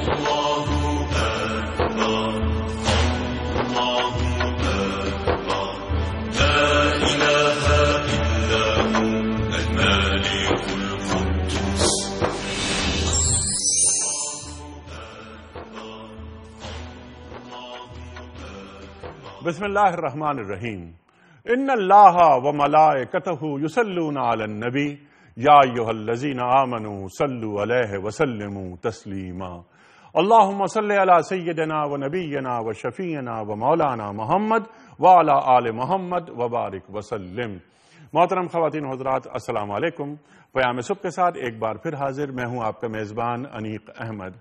بسم اللہ الرحمن الرحیم ان اللہ وملائکتہ یصلون علی النبی یا ایھا الذین آمنوا صلوا علیہ وسلموا تسلیما اللہم صلی علی سیدنا ونبینا وشفیعنا ومولانا محمد وعلی آل محمد وبارک وسلم۔ محترم خواتین و حضرات، السلام علیکم۔ پیام صبح کے ساتھ ایک بار پھر حاضر، میں ہوں آپ کا میزبان انیق احمد۔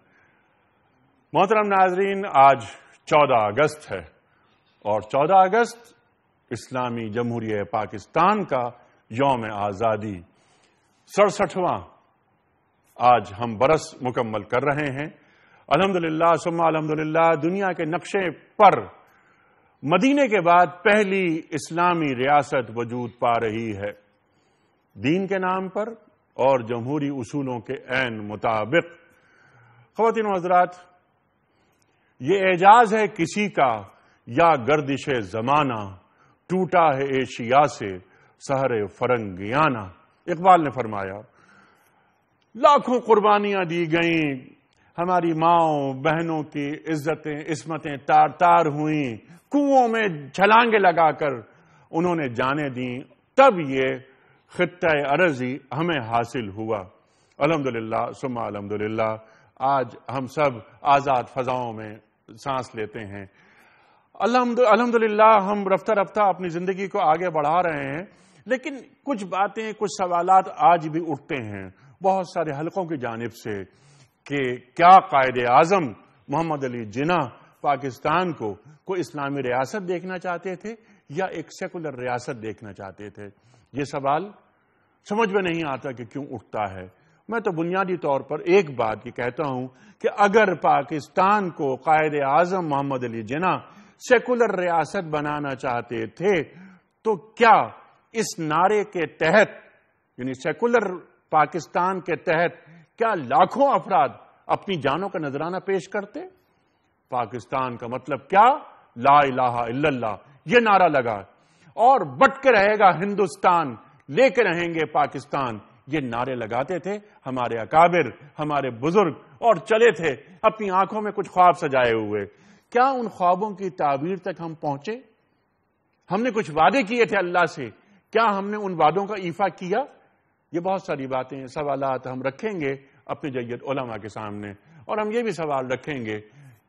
محترم ناظرین، آج 14 اگست ہے اور 14 اگست اسلامی جمہوریہ پاکستان کا یوم آزادی 67واں آج ہم برس مکمل کر رہے ہیں۔ الحمدللہ ثم الحمدللہ، دنیا کے نقشے پر مدینے کے بعد پہلی اسلامی ریاست وجود پا رہی ہے، دین کے نام پر اور جمہوری اصولوں کے عین مطابق۔ خواتین و حضرات، یہ اعجاز ہے کسی کا یا گردش زمانہ، ٹوٹا ہے ایشیا سے سحر فرنگیانہ۔ اقبال نے فرمایا لاکھوں قربانیاں دی گئیں، ہماری ماؤں بہنوں کی عزتیں عصمتیں تار تار ہوئیں، کنوؤں میں چھلانگیں لگا کر انہوں نے جانیں دیں، تب یہ خطہ ارضی ہمیں حاصل ہوا۔ الحمدللہ ثم الحمدللہ، آج ہم سب آزاد فضاؤں میں سانس لیتے ہیں۔ الحمدللہ ہم رفتہ رفتہ اپنی زندگی کو آگے بڑھا رہے ہیں، لیکن کچھ باتیں، کچھ سوالات آج بھی اٹھتے ہیں بہت سارے حلقوں کی جانب سے کہ کیا قائد اعظم محمد علی جناح پاکستان کو کوئی اسلامی ریاست دیکھنا چاہتے تھے یا ایک سیکولر ریاست دیکھنا چاہتے تھے؟ یہ سوال سمجھ میں نہیں آتا کہ کیوں اٹھتا ہے۔ میں تو بنیادی طور پر ایک بات یہ کہتا ہوں کہ اگر پاکستان کو قائد اعظم محمد علی جناح سیکولر ریاست بنانا چاہتے تھے تو کیا اس نعرے کے تحت، یعنی سیکولر پاکستان کے تحت، کیا لاکھوں افراد اپنی جانوں کا نذرانہ پیش کرتے؟ پاکستان کا مطلب کیا؟ لا الہ الا اللہ، یہ نعرہ لگا، اور بٹ کے رہے گا ہندوستان، لے کے رہیں گے پاکستان، یہ نعرے لگاتے تھے ہمارے اکابر، ہمارے بزرگ، اور چلے تھے اپنی آنکھوں میں کچھ خواب سجائے ہوئے۔ کیا ان خوابوں کی تعبیر تک ہم پہنچے؟ ہم نے کچھ وعدے کیے تھے اللہ سے، کیا ہم نے ان وعدوں کا ایفا کیا؟ یہ بہت ساری باتیں، سوالات ہم رکھیں گے اپنے جید علماء کے سامنے، اور ہم یہ بھی سوال رکھیں گے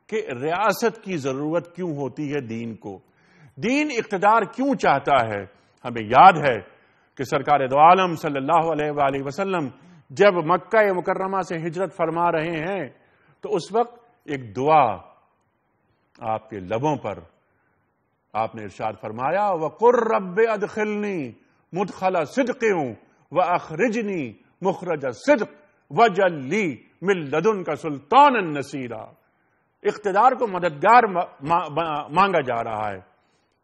کہ ریاست کی ضرورت کیوں ہوتی ہے دین کو؟ دین اقتدار کیوں چاہتا ہے؟ ہمیں یاد ہے کہ سرکار دو عالم صلی اللہ علیہ وآلہ وسلم جب مکہ مکرمہ سے ہجرت فرما رہے ہیں تو اس وقت ایک دعا آپ کے لبوں پر آپ نے ارشاد فرمایا وَقُلْ رَبِّ أَدْخِلْنِي مُدْخَلَ صِدْقٍ وَأَخْرِجْنِي مُخْرَجَ صِدْقٍ وَاجْعَل لِّي مِن لَّدُنْكَ سُلْطَانًا نَصِيرًا۔ اقتدار کو مددگار مانگا جا رہا ہے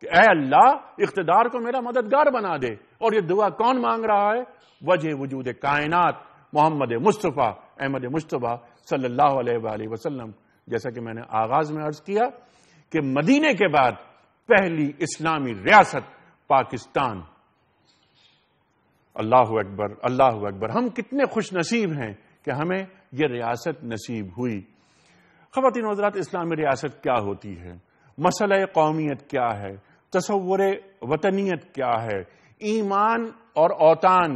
کہ اے اللہ اقتدار کو میرا مددگار بنا دے، اور یہ دعا کون مانگ رہا ہے؟ وجہ وجود کائنات محمد مصطفیٰ احمد مصطفیٰ صلی اللہ علیہ وآلہ وسلم۔ جیسا کہ میں نے آغاز میں عرض کیا کہ مدینے کے بعد پہلی اسلامی ریاست پاکستان۔ اللہ اکبر، اللہ اکبر، ہم کتنے خوش نصیب ہیں کہ ہمیں یہ ریاست نصیب ہوئی۔ خواتین و حضرات، اسلامی ریاست کیا ہوتی ہے؟ مسئلہ قومیت کیا ہے؟ تصور وطنیت کیا ہے؟ ایمان اور اوطان،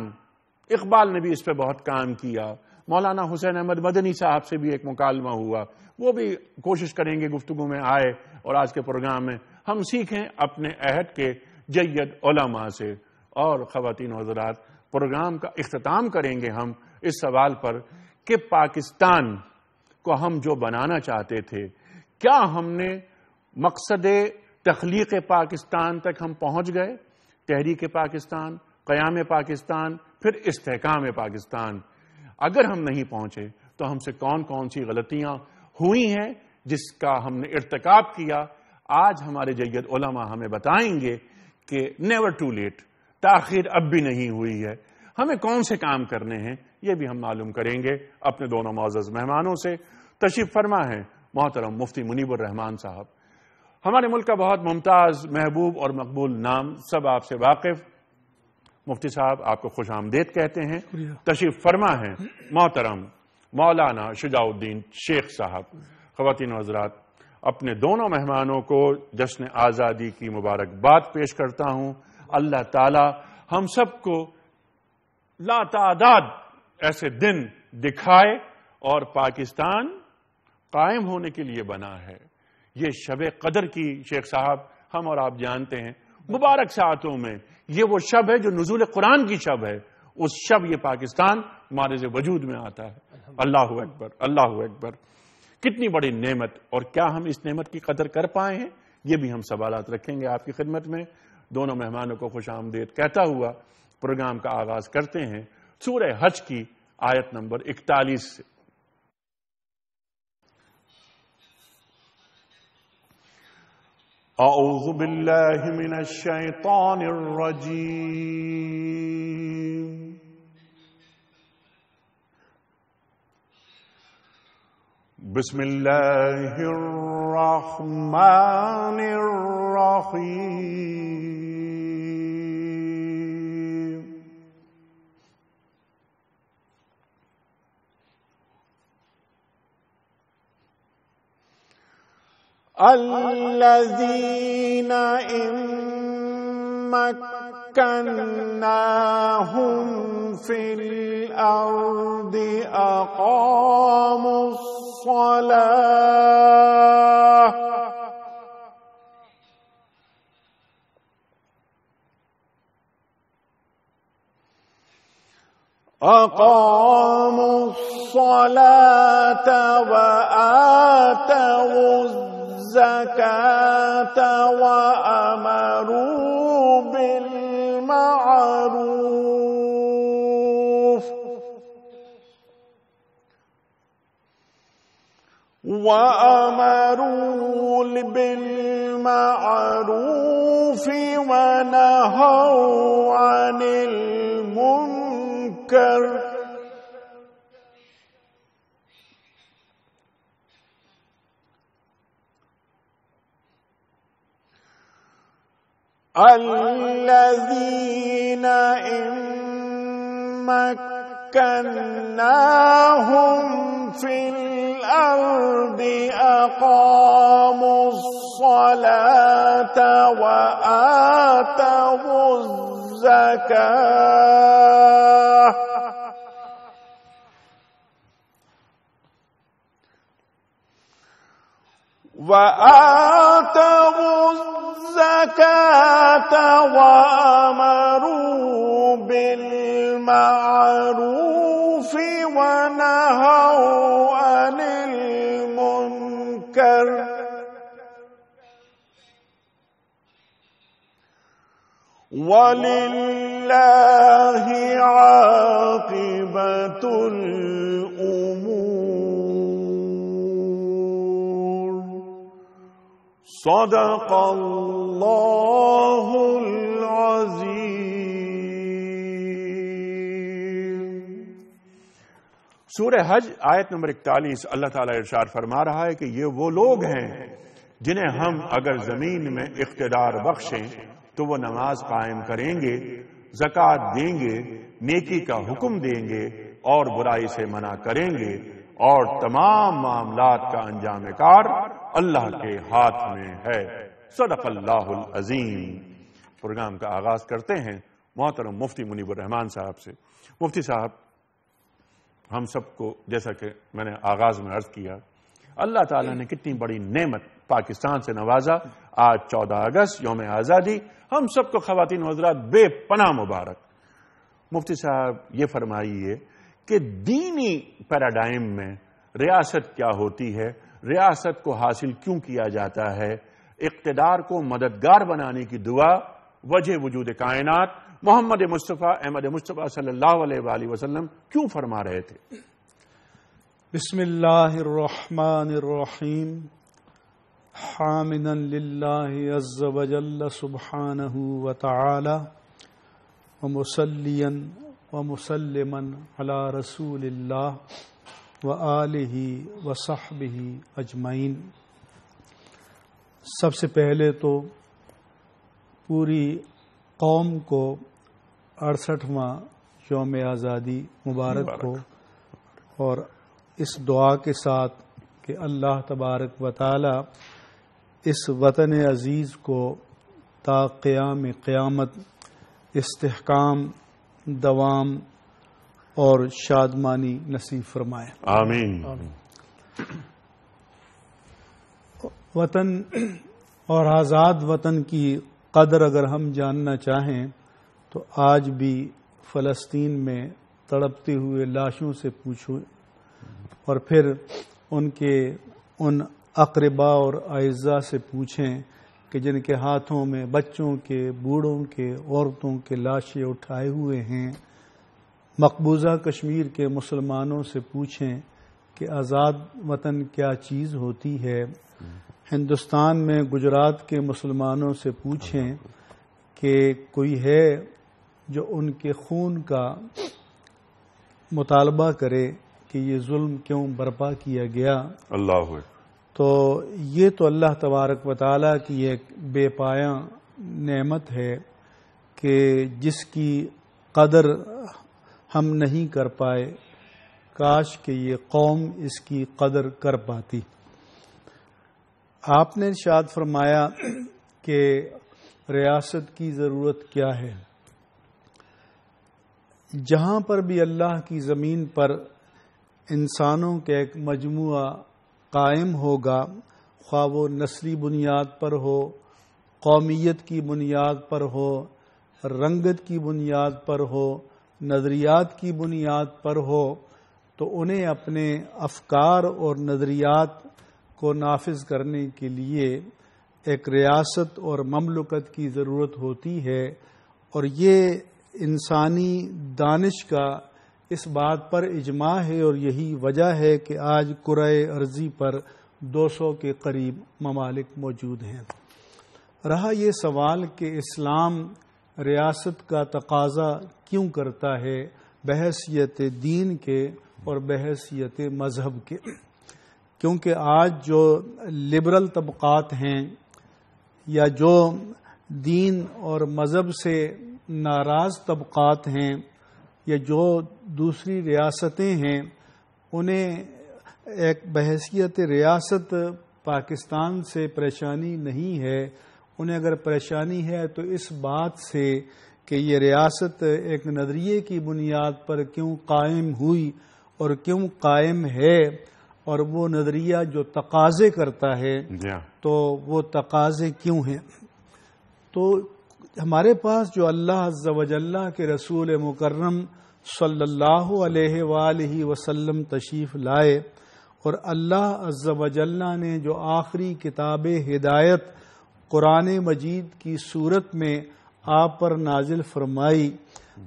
اقبال نے بھی اس پہ بہت کام کیا۔ مولانا حسین احمد مدنی صاحب سے بھی ایک مکالمہ ہوا، وہ بھی کوشش کریں گے گفتگو میں آئے، اور آج کے پروگرام میں ہم سیکھیں اپنے عہد کے جید علماء سے۔ اور خواتین و حضرات، پروگرام کا اختتام کریں گے ہم اس سوال پر کہ پاکستان کو ہم جو بنانا چاہتے تھے، کیا ہم نے مقصد تخلیق پاکستان تک ہم پہنچ گئے؟ تحریک پاکستان، قیام پاکستان، پھر استحکام پاکستان۔ اگر ہم نہیں پہنچے تو ہم سے کون کون سی غلطیاں ہوئی ہیں جس کا ہم نے ارتکاب کیا؟ آج ہمارے جید علماء ہمیں بتائیں گے کہ نیور ٹو لیٹ، تاخیر اب بھی نہیں ہوئی ہے، ہمیں کون سے کام کرنے ہیں، یہ بھی ہم معلوم کریں گے اپنے دونوں معزز مہمانوں سے۔ تشریف فرما ہے محترم مفتی منیب الرحمان صاحب، ہمارے ملک کا بہت ممتاز، محبوب اور مقبول نام، سب آپ سے واقف۔ مفتی صاحب آپ کو خوش آمدید کہتے ہیں۔ تشریف فرما ہے محترم مولانا شجاع الدین شیخ صاحب۔ خواتین و حضرات، اپنے دونوں مہمانوں کو جشن آزادی کی مبارکباد پیش کرتا ہوں۔ اللہ تعالی ہم سب کو لاتعداد ایسے دن دکھائے اور پاکستان قائم ہونے کے لیے بنا ہے۔ یہ شب قدر کی شیخ صاحب ہم اور آپ جانتے ہیں مبارک ساعتوں میں یہ وہ شب ہے جو نزول قرآن کی شب ہے، اس شب یہ پاکستان معرض وجود میں آتا ہے۔ اللہ اکبر، اللہ اکبر، کتنی بڑی نعمت، اور کیا ہم اس نعمت کی قدر کر پائے ہیں؟ یہ بھی ہم سوالات رکھیں گے آپ کی خدمت میں۔ دونوں مہمانوں کو خوش آمدید کہتا ہوا پروگرام کا آغاز کرتے ہیں سورہ حج کی آیت نمبر 41 سے۔ اعوذ باللہ من الشیطان الرجیم، بسم اللہ الرحمن الرحیم، الذین ان مکناہم فی الارض اقاموا الصلاة وآتوا الزكاة وأمروا بالمعروف ونهوا عن المنكر الذين إن مكناهم في الأرض أقاموا الصلاة وآتوا الزكاة وأمروا بالمعروف ونهوا عن المنكر ولله عاقبة الأمور۔ صدق اللہ العظیم۔ سورہ حج آیت نمبر 41، اللہ تعالیٰ ارشاد فرما رہا ہے کہ یہ وہ لوگ ہیں جنہیں ہم اگر زمین میں اقتدار بخشیں تو وہ نماز قائم کریں گے، زکوٰۃ دیں گے، نیکی کا حکم دیں گے اور برائی سے منع کریں گے، اور تمام معاملات کا انجام کار اللہ کے ہاتھ میں ہے۔ صدق اللہ العظیم۔ پروگرام کا آغاز کرتے ہیں محترم مفتی منیب الرحمان صاحب سے۔ مفتی صاحب، ہم سب کو جیسا کہ میں نے آغاز میں عرض کیا، اللہ تعالیٰ نے کتنی بڑی نعمت پاکستان سے نوازا۔ آج 14 اگست یوم آزادی، ہم سب کو خواتین و حضرات بے پناہ مبارک۔ مفتی صاحب یہ فرمائیے کہ دینی پیراڈائم میں ریاست کیا ہوتی ہے، ریاست کو حاصل کیوں کیا جاتا ہے، اقتدار کو مددگار بنانے کی دعا وجہ وجود کائنات محمد مصطفیٰ احمد مصطفیٰ صلی اللہ علیہ وآلہ وسلم کیوں فرما رہے تھے؟ بسم اللہ الرحمن الرحیم، حامدا للہ عز وجل سبحانہ وتعالی ومصلیا ومسلما علی رسول اللہ وآلہ وصحبہ اجمعین۔ سب سے پہلے تو پوری قوم کو 68واں یوم آزادی مبارک ہو، اور اس دعا کے ساتھ کہ اللہ تبارک و تعالی اس وطن عزیز کو تا قیام قیامت استحکام، دوام اور شادمانی نصیب فرمائے، آمین۔ وطن اور آزاد وطن کی قدر اگر ہم جاننا چاہیں تو آج بھی فلسطین میں تڑپتے ہوئے لاشوں سے پوچھو، اور پھر ان اقربا اور اعزاء سے پوچھیں کہ جن کے ہاتھوں میں بچوں کے، بوڑھوں کے، عورتوں کے لاشیں اٹھائے ہوئے ہیں۔ مقبوضہ کشمیر کے مسلمانوں سے پوچھیں کہ آزاد وطن کیا چیز ہوتی ہے۔ ہندوستان میں گجرات کے مسلمانوں سے پوچھیں کہ کوئی ہے جو ان کے خون کا مطالبہ کرے کہ یہ ظلم کیوں برپا کیا گیا۔ اللہ تو یہ تو اللہ تبارک و تعالیٰ کی ایک بے پایاں نعمت ہے کہ جس کی قدر ہم نہیں کر پائے، کاش کہ یہ قوم اس کی قدر کر پاتی۔ آپ نے ارشاد فرمایا کہ ریاست کی ضرورت کیا ہے؟ جہاں پر بھی اللہ کی زمین پر انسانوں کا ایک مجموعہ قائم ہوگا، خواہ وہ نسلی بنیاد پر ہو، قومیت کی بنیاد پر ہو، رنگت کی بنیاد پر ہو، نظریات کی بنیاد پر ہو، تو انہیں اپنے افکار اور نظریات کو نافذ کرنے کے لیے ایک ریاست اور مملکت کی ضرورت ہوتی ہے۔ اور یہ انسانی دانش کا اس بات پر اجماع ہے، اور یہی وجہ ہے کہ آج کرۂ ارضی پر 200 کے قریب ممالک موجود ہیں۔ رہا یہ سوال کہ اسلام ریاست کا تقاضا کیوں کرتا ہے بحیثیت دین کے اور بحیثیت مذہب کے، کیونکہ آج جو لبرل طبقات ہیں یا جو دین اور مذہب سے ناراض طبقات ہیں یا جو دوسری ریاستیں ہیں، انہیں ایک بحیثیت ریاست پاکستان سے پریشانی نہیں ہے۔ انہیں اگر پریشانی ہے تو اس بات سے کہ یہ ریاست ایک نظریے کی بنیاد پر کیوں قائم ہوئی اور کیوں قائم ہے، اور وہ نظریہ جو تقاضے کرتا ہے تو وہ تقاضے کیوں ہیں۔ تو ہمارے پاس جو اللہ عز و جل کے رسول مکرم صلی اللہ علیہ وآلہ وسلم تشریف لائے، اور اللہ عز و جل نے جو آخری کتاب ہدایت قرآن مجید کی صورت میں آپ پر نازل فرمائی،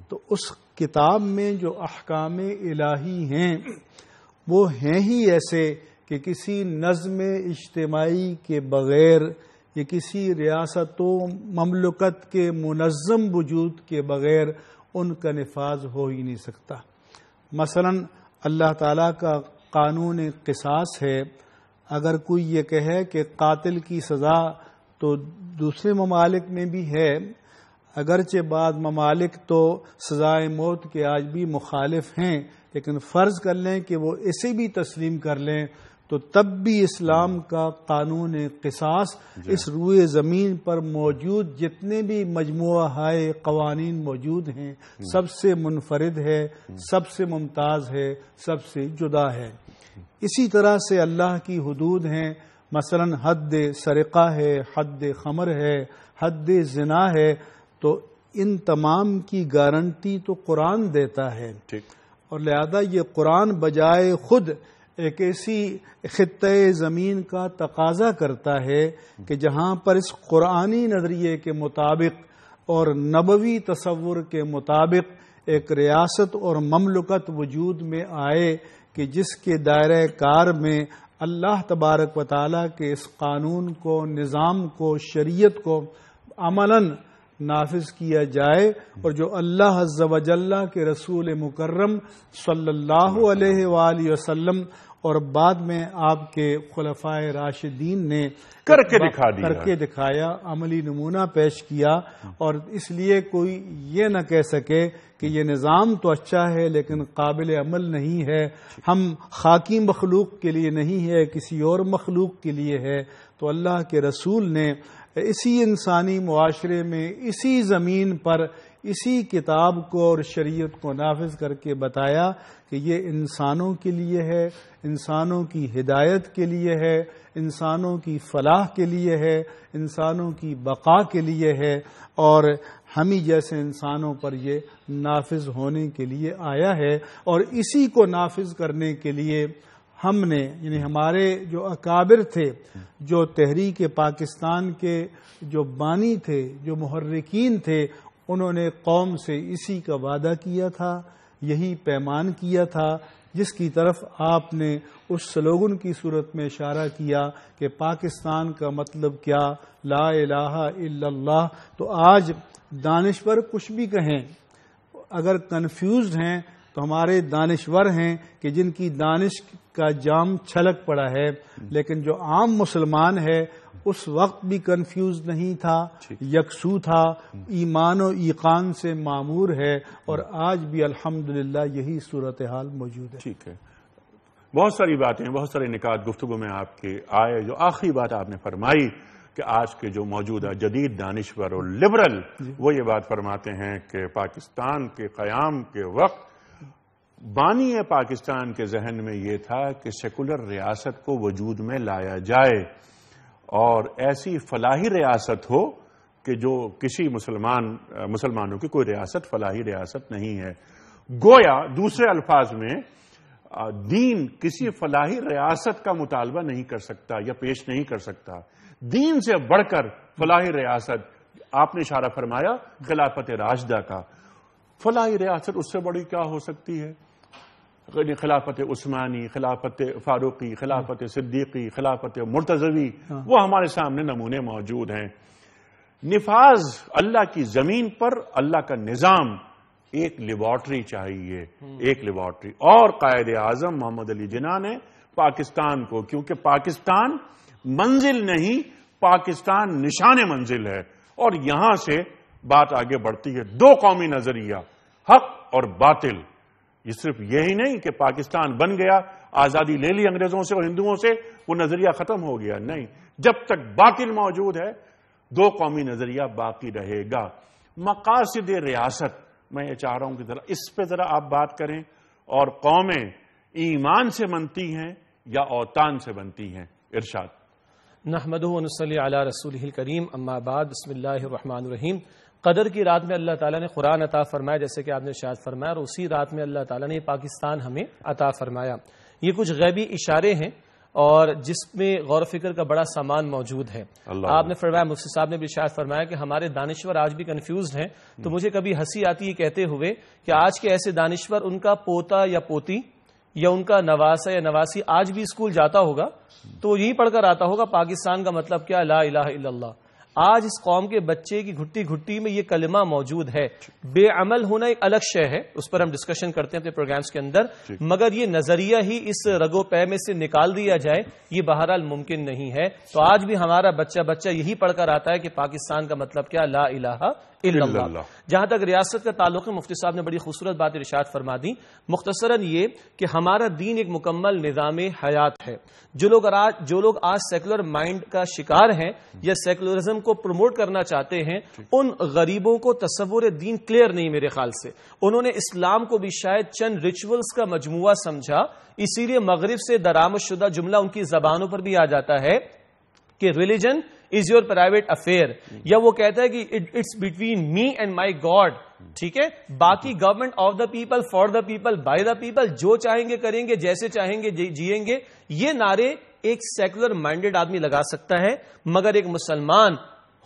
تو اس کتاب میں جو احکام الہی ہیں وہ ہیں ہی ایسے کہ کسی نظم اجتماعی کے بغیر یا کسی ریاست و مملکت کے منظم وجود کے بغیر ان کا نفاذ ہو ہی نہیں سکتا۔ مثلا اللہ تعالیٰ کا قانون قصاص ہے۔ اگر کوئی یہ کہے کہ قاتل کی سزا تو دوسرے ممالک میں بھی ہے، اگرچہ بعض ممالک تو سزائے موت کے آج بھی مخالف ہیں، لیکن فرض کر لیں کہ وہ اسے بھی تسلیم کر لیں، تو تب بھی اسلام کا قانون قصاص اس روئے زمین پر موجود جتنے بھی مجموعہ ہائے قوانین موجود ہیں سب سے منفرد ہے، سب سے ممتاز ہے، سب سے جدا ہے۔ اسی طرح سے اللہ کی حدود ہیں، مثلا حد سرقہ ہے، حد خمر ہے، حد زنا ہے، تو ان تمام کی گارنٹی تو قرآن دیتا ہے، اور لہذا یہ قرآن بجائے خود ایک ایسی خطۂ زمین کا تقاضا کرتا ہے کہ جہاں پر اس قرآنی نظریے کے مطابق اور نبوی تصور کے مطابق ایک ریاست اور مملکت وجود میں آئے کہ جس کے دائرہ کار میں اللہ تبارک و تعالیٰ کے اس قانون کو، نظام کو، شریعت کو عملاً نافذ کیا جائے، اور جو اللہ عز و جل کے رسول مکرم صلی اللہ علیہ وآلہ وسلم اور بعد میں آپ کے خلفائے راشدین نے کر کے دکھایا، عملی نمونہ پیش کیا، اور اس لیے کوئی یہ نہ کہہ سکے کہ یہ نظام تو اچھا ہے لیکن قابل عمل نہیں ہے، ہم خاکی مخلوق کے لیے نہیں ہے، کسی اور مخلوق کے لیے ہے۔ تو اللہ کے رسول نے اسی انسانی معاشرے میں، اسی زمین پر، اسی کتاب کو اور شریعت کو نافذ کر کے بتایا کہ یہ انسانوں کے لیے ہے، انسانوں کی ہدایت کے لیے ہے، انسانوں کی فلاح کے لیے ہے، انسانوں کی بقا کے لیے ہے، اور ہم ہی جیسے انسانوں پر یہ نافذ ہونے کے لیے آیا ہے۔ اور اسی کو نافذ کرنے کے لیے ہم نے، یعنی ہمارے جو اکابر تھے، جو تحریک پاکستان کے جو بانی تھے، جو محرکین تھے، انہوں نے قوم سے اسی کا وعدہ کیا تھا، یہی پیمان کیا تھا، جس کی طرف آپ نے اس سلوگن کی صورت میں اشارہ کیا کہ پاکستان کا مطلب کیا، لا الہ الا اللہ۔ تو آج دانشور کچھ بھی کہیں، اگر کنفیوزڈ ہیں تو ہمارے دانشور ہیں کہ جن کی دانش کا جام چھلک پڑا ہے، لیکن جو عام مسلمان ہے اس وقت بھی کنفیوز نہیں تھا، یکسو تھا، ایمان و ایقان سے معمور ہے، اور آج بھی الحمدللہ یہی صورتحال موجود ہے۔ ٹھیک ہے، بہت ساری باتیں، بہت سارے نکات گفتگو میں آپ کے آئے۔ جو آخری بات آپ نے فرمائی کہ آج کے جو موجودہ جدید دانشور اور لبرل وہ یہ بات فرماتے ہیں کہ پاکستان کے قیام کے وقت بانی پاکستان کے ذہن میں یہ تھا کہ سیکولر ریاست کو وجود میں لایا جائے اور ایسی فلاحی ریاست ہو کہ جو کسی مسلمانوں کی کوئی ریاست فلاحی ریاست نہیں ہے۔ گویا دوسرے الفاظ میں دین کسی فلاحی ریاست کا مطالبہ نہیں کر سکتا یا پیش نہیں کر سکتا۔ دین سے بڑھ کر فلاحی ریاست، آپ نے اشارہ فرمایا خلافت راشدہ کا، فلاحی ریاست اس سے بڑی کیا ہو سکتی ہے؟ خلافت عثمانی، خلافت فاروقی، خلافت صدیقی، خلافت مرتضوی، وہ ہمارے سامنے نمونے موجود ہیں۔ نفاذ اللہ کی زمین پر اللہ کا نظام، ایک لیبارٹری چاہیے، ایک لیبارٹری۔ اور قائد اعظم محمد علی جناح نے پاکستان کو، کیونکہ پاکستان منزل نہیں، پاکستان نشان منزل ہے، اور یہاں سے بات آگے بڑھتی ہے۔ دو قومی نظریہ، حق اور باطل۔ یہ صرف یہی نہیں کہ پاکستان بن گیا، آزادی لے لی انگریزوں سے اور ہندوؤں سے، وہ نظریہ ختم ہو گیا، نہیں، جب تک باطل موجود ہے دو قومی نظریہ باقی رہے گا۔ مقاصد ریاست، میں یہ چاہ رہا ہوں کہ ذرا اس پہ ذرا آپ بات کریں، اور قومیں ایمان سے بنتی ہیں یا اوطان سے بنتی ہیں؟ ارشاد۔ نحمدہ و نصلی علی رسولہ الکریم، اما بعد، بسم اللہ الرحمن الرحیم۔ قدر کی رات میں اللہ تعالیٰ نے قرآن عطا فرمایا، جیسے کہ آپ نے ارشاد فرمایا، اور اسی رات میں اللہ تعالیٰ نے پاکستان ہمیں عطا فرمایا۔ یہ کچھ غیبی اشارے ہیں اور جس میں غور و فکر کا بڑا سامان موجود ہے۔ آپ نے فرمایا، مفتی صاحب نے بھی ارشاد فرمایا کہ ہمارے دانشور آج بھی کنفیوزڈ ہیں، تو مجھے کبھی ہنسی آتی ہے کہتے ہوئے کہ آج کے ایسے دانشور، ان کا پوتا یا پوتی یا ان کا نواسا یا نواسی آج بھی اسکول جاتا ہوگا تو وہ یہی پڑھ کر آتا ہوگا پاکستان کا مطلب کیا، لا الہ الا اللہ۔ آج اس قوم کے بچے کی گھٹی گھٹی میں یہ کلمہ موجود ہے۔ بے عمل ہونا ایک الگ شے ہے، اس پر ہم ڈسکشن کرتے ہیں اپنے پروگرامز کے اندر، مگر یہ نظریہ ہی اس رگو پے میں سے نکال دیا جائے، یہ بہرحال ممکن نہیں ہے۔ تو آج بھی ہمارا بچہ یہی پڑھ کر آتا ہے کہ پاکستان کا مطلب کیا، لا الہ الا اللہ۔ جہاں تک ریاست کا تعلق ہے، مفتی صاحب نے بڑی خوبصورت بات ارشاد فرما دی۔ مختصراً یہ کہ ہمارا دین ایک مکمل نظام حیات ہے۔ جو لوگ آج سیکولر مائنڈ کا شکار ہیں یا سیکولرزم کو پروموٹ کرنا چاہتے ہیں، ان غریبوں کو تصور دین کلیئر نہیں میرے خیال سے۔ انہوں نے اسلام کو بھی شاید چند ریچولز کا مجموعہ سمجھا، اسی لیے مغرب سے درآمد شدہ جملہ ان کی زبانوں پر بھی آ جاتا ہے کہ religion is your private affair, یا وہ کہتا ہے کہ it's between me and my God, ٹھیک ہے، باقی government of the people, for the people, by the people, جو چاہیں گے کریں گے، جیسے چاہیں گے جیئیں گے۔ یہ نعرے ایک سیکولر مائنڈیڈ آدمی لگا سکتا ہے، مگر ایک مسلمان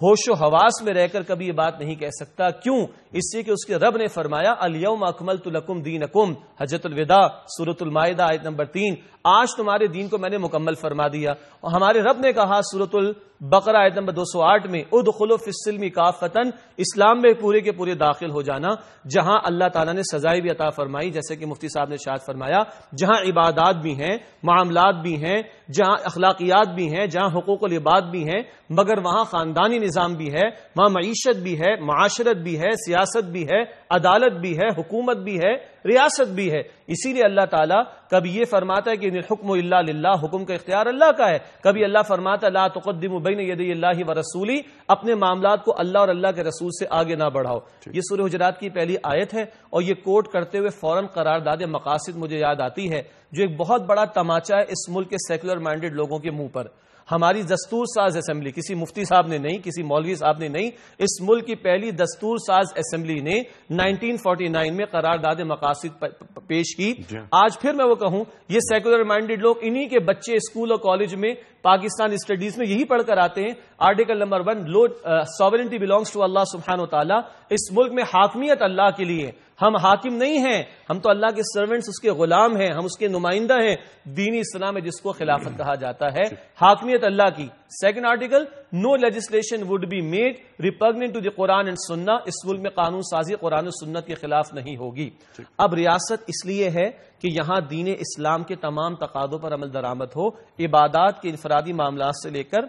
ہوش و حواس میں رہ کر کبھی یہ بات نہیں کہہ سکتا۔ کیوں؟ اس سے کہ اس کے رب نے فرمایا الیوم اکملت لکم دینکم، حجۃ الوداع سورۃ المائدہ آیت نمبر 3، آج تمہارے دین کو میں نے مکمل فرما دیا۔ اور ہمارے رب نے کہا سورۃ بقرہ آیت نمبر 208 میں ادخلوا فی السلم کافۃ، اسلام میں پورے کے پورے داخل ہو جانا، جہاں اللہ تعالیٰ نے سزائیں بھی عطا فرمائی، جیسے کہ مفتی صاحب نے ارشاد فرمایا، جہاں عبادات بھی ہیں، معاملات بھی ہیں، جہاں اخلاقیات بھی ہیں، جہاں حقوق العباد بھی ہیں، مگر وہاں خاندانی نظام بھی ہے، وہاں معیشت بھی ہے، معاشرت بھی ہے، سیاست بھی ہے، عدالت بھی ہے، حکومت بھی ہے، ریاست بھی ہے۔ اسی لیے اللہ تعالیٰ کبھی یہ فرماتا ہے کہ ان الحکم الا للہ، حکم کا اختیار اللہ کا ہے، کبھی اللہ فرماتا لا تقدموا بین یدی اللہ ورسولہ، اپنے معاملات کو اللہ اور اللہ کے رسول سے آگے نہ بڑھاؤ۔ یہ سورہ حجرات کی پہلی آیت ہے، اور یہ کوٹ کرتے ہوئے فوراً قرارداد مقاصد مجھے یاد آتی ہے، جو ایک بہت بڑا تماچا ہے اس ملک کے سیکولر مائنڈڈ لوگوں کے منہ پر۔ ہماری دستور ساز اسمبلی، کسی مفتی صاحب نے نہیں، کسی مولوی صاحب نے نہیں، اس ملک کی پہلی دستور ساز اسمبلی نے 1949 میں قرارداد مقاصد پیش کی۔ آج پھر میں وہ کہوں، یہ سیکولر مائنڈڈ لوگ انہی کے بچے اسکول اور کالج میں پاکستان اسٹڈیز میں یہی پڑھ کر آتے ہیں۔ Article number 1 sovereignty belongs to اللہ سبحانہ و تعالیٰ، اس ملک میں حاکمیت اللہ کے لیے، ہم حاکم نہیں ہیں، ہم تو اللہ کے سرونٹس، اس کے غلام ہیں، ہم اس کے نمائندہ ہیں۔ دینی اسلام ہے جس کو خلافت کہا جاتا ہے، حاکمیت اللہ کی۔ Second article, no legislation would be made repugnant to the Quran and Sunnah, اس ملک میں قانون سازی قرآن و سنت کے خلاف نہیں ہوگی۔ اب ریاست اس لیے ہے کہ یہاں دین اسلام کے تمام تقاضوں پر عمل درآمد ہو، عبادات کے انفرادی معاملات سے لے کر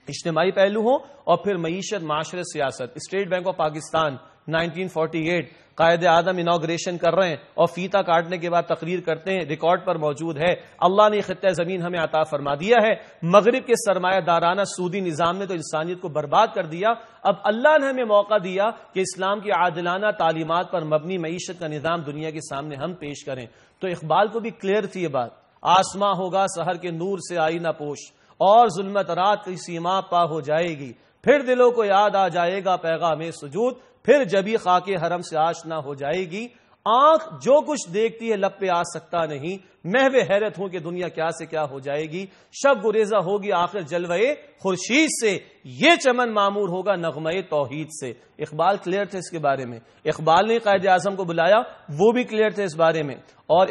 اجتماعی پہلو ہوں، اور پھر معیشت، معاشرت، سیاست۔ State bank of Pakistan 1948 Quaid Azam inauguration کر رہے ہیں اور فیتا کاٹنے کے بعد تقریر کرتے ہیں، ریکارڈ پر موجود ہے، اللہ نے خطہ زمین ہمیں عطا فرما دیا ہے، مغرب کے سرمایہ دارانہ سودی نظام نے تو انسانیت کو برباد کر دیا، اب اللہ نے ہمیں موقع دیا کہ اسلام کی عادلانہ تعلیمات پر مبنی معیشت کا نظام دنیا کے سامنے ہم پیش کریں۔ تو اقبال کو بھی کلیئر تھی یہ بات، آسماں ہوگا سحر کے نور سے آئینہ پوش، اور ظلمت رات کی سیما پا ہو جائے گی، پھر دلوں کو یاد آ جائے گا پیغام سجود، پھر جبھی خاک حرم سے آشنا ہو جائے گی، آنکھ جو کچھ دیکھتی ہے لب پہ آ سکتا نہیں، محو حیرت ہوں کہ دنیا کیا سے کیا ہو جائے گی، شب گریزہ ہوگی آخر جلوے خورشید سے، یہ چمن معمور ہوگا نغمہ توحید سے۔ اقبال کلیئر تھے اس کے بارے میں، اقبال نے قائد اعظم کو بلایا، وہ بھی کلیئر تھے اس بارے میں، اور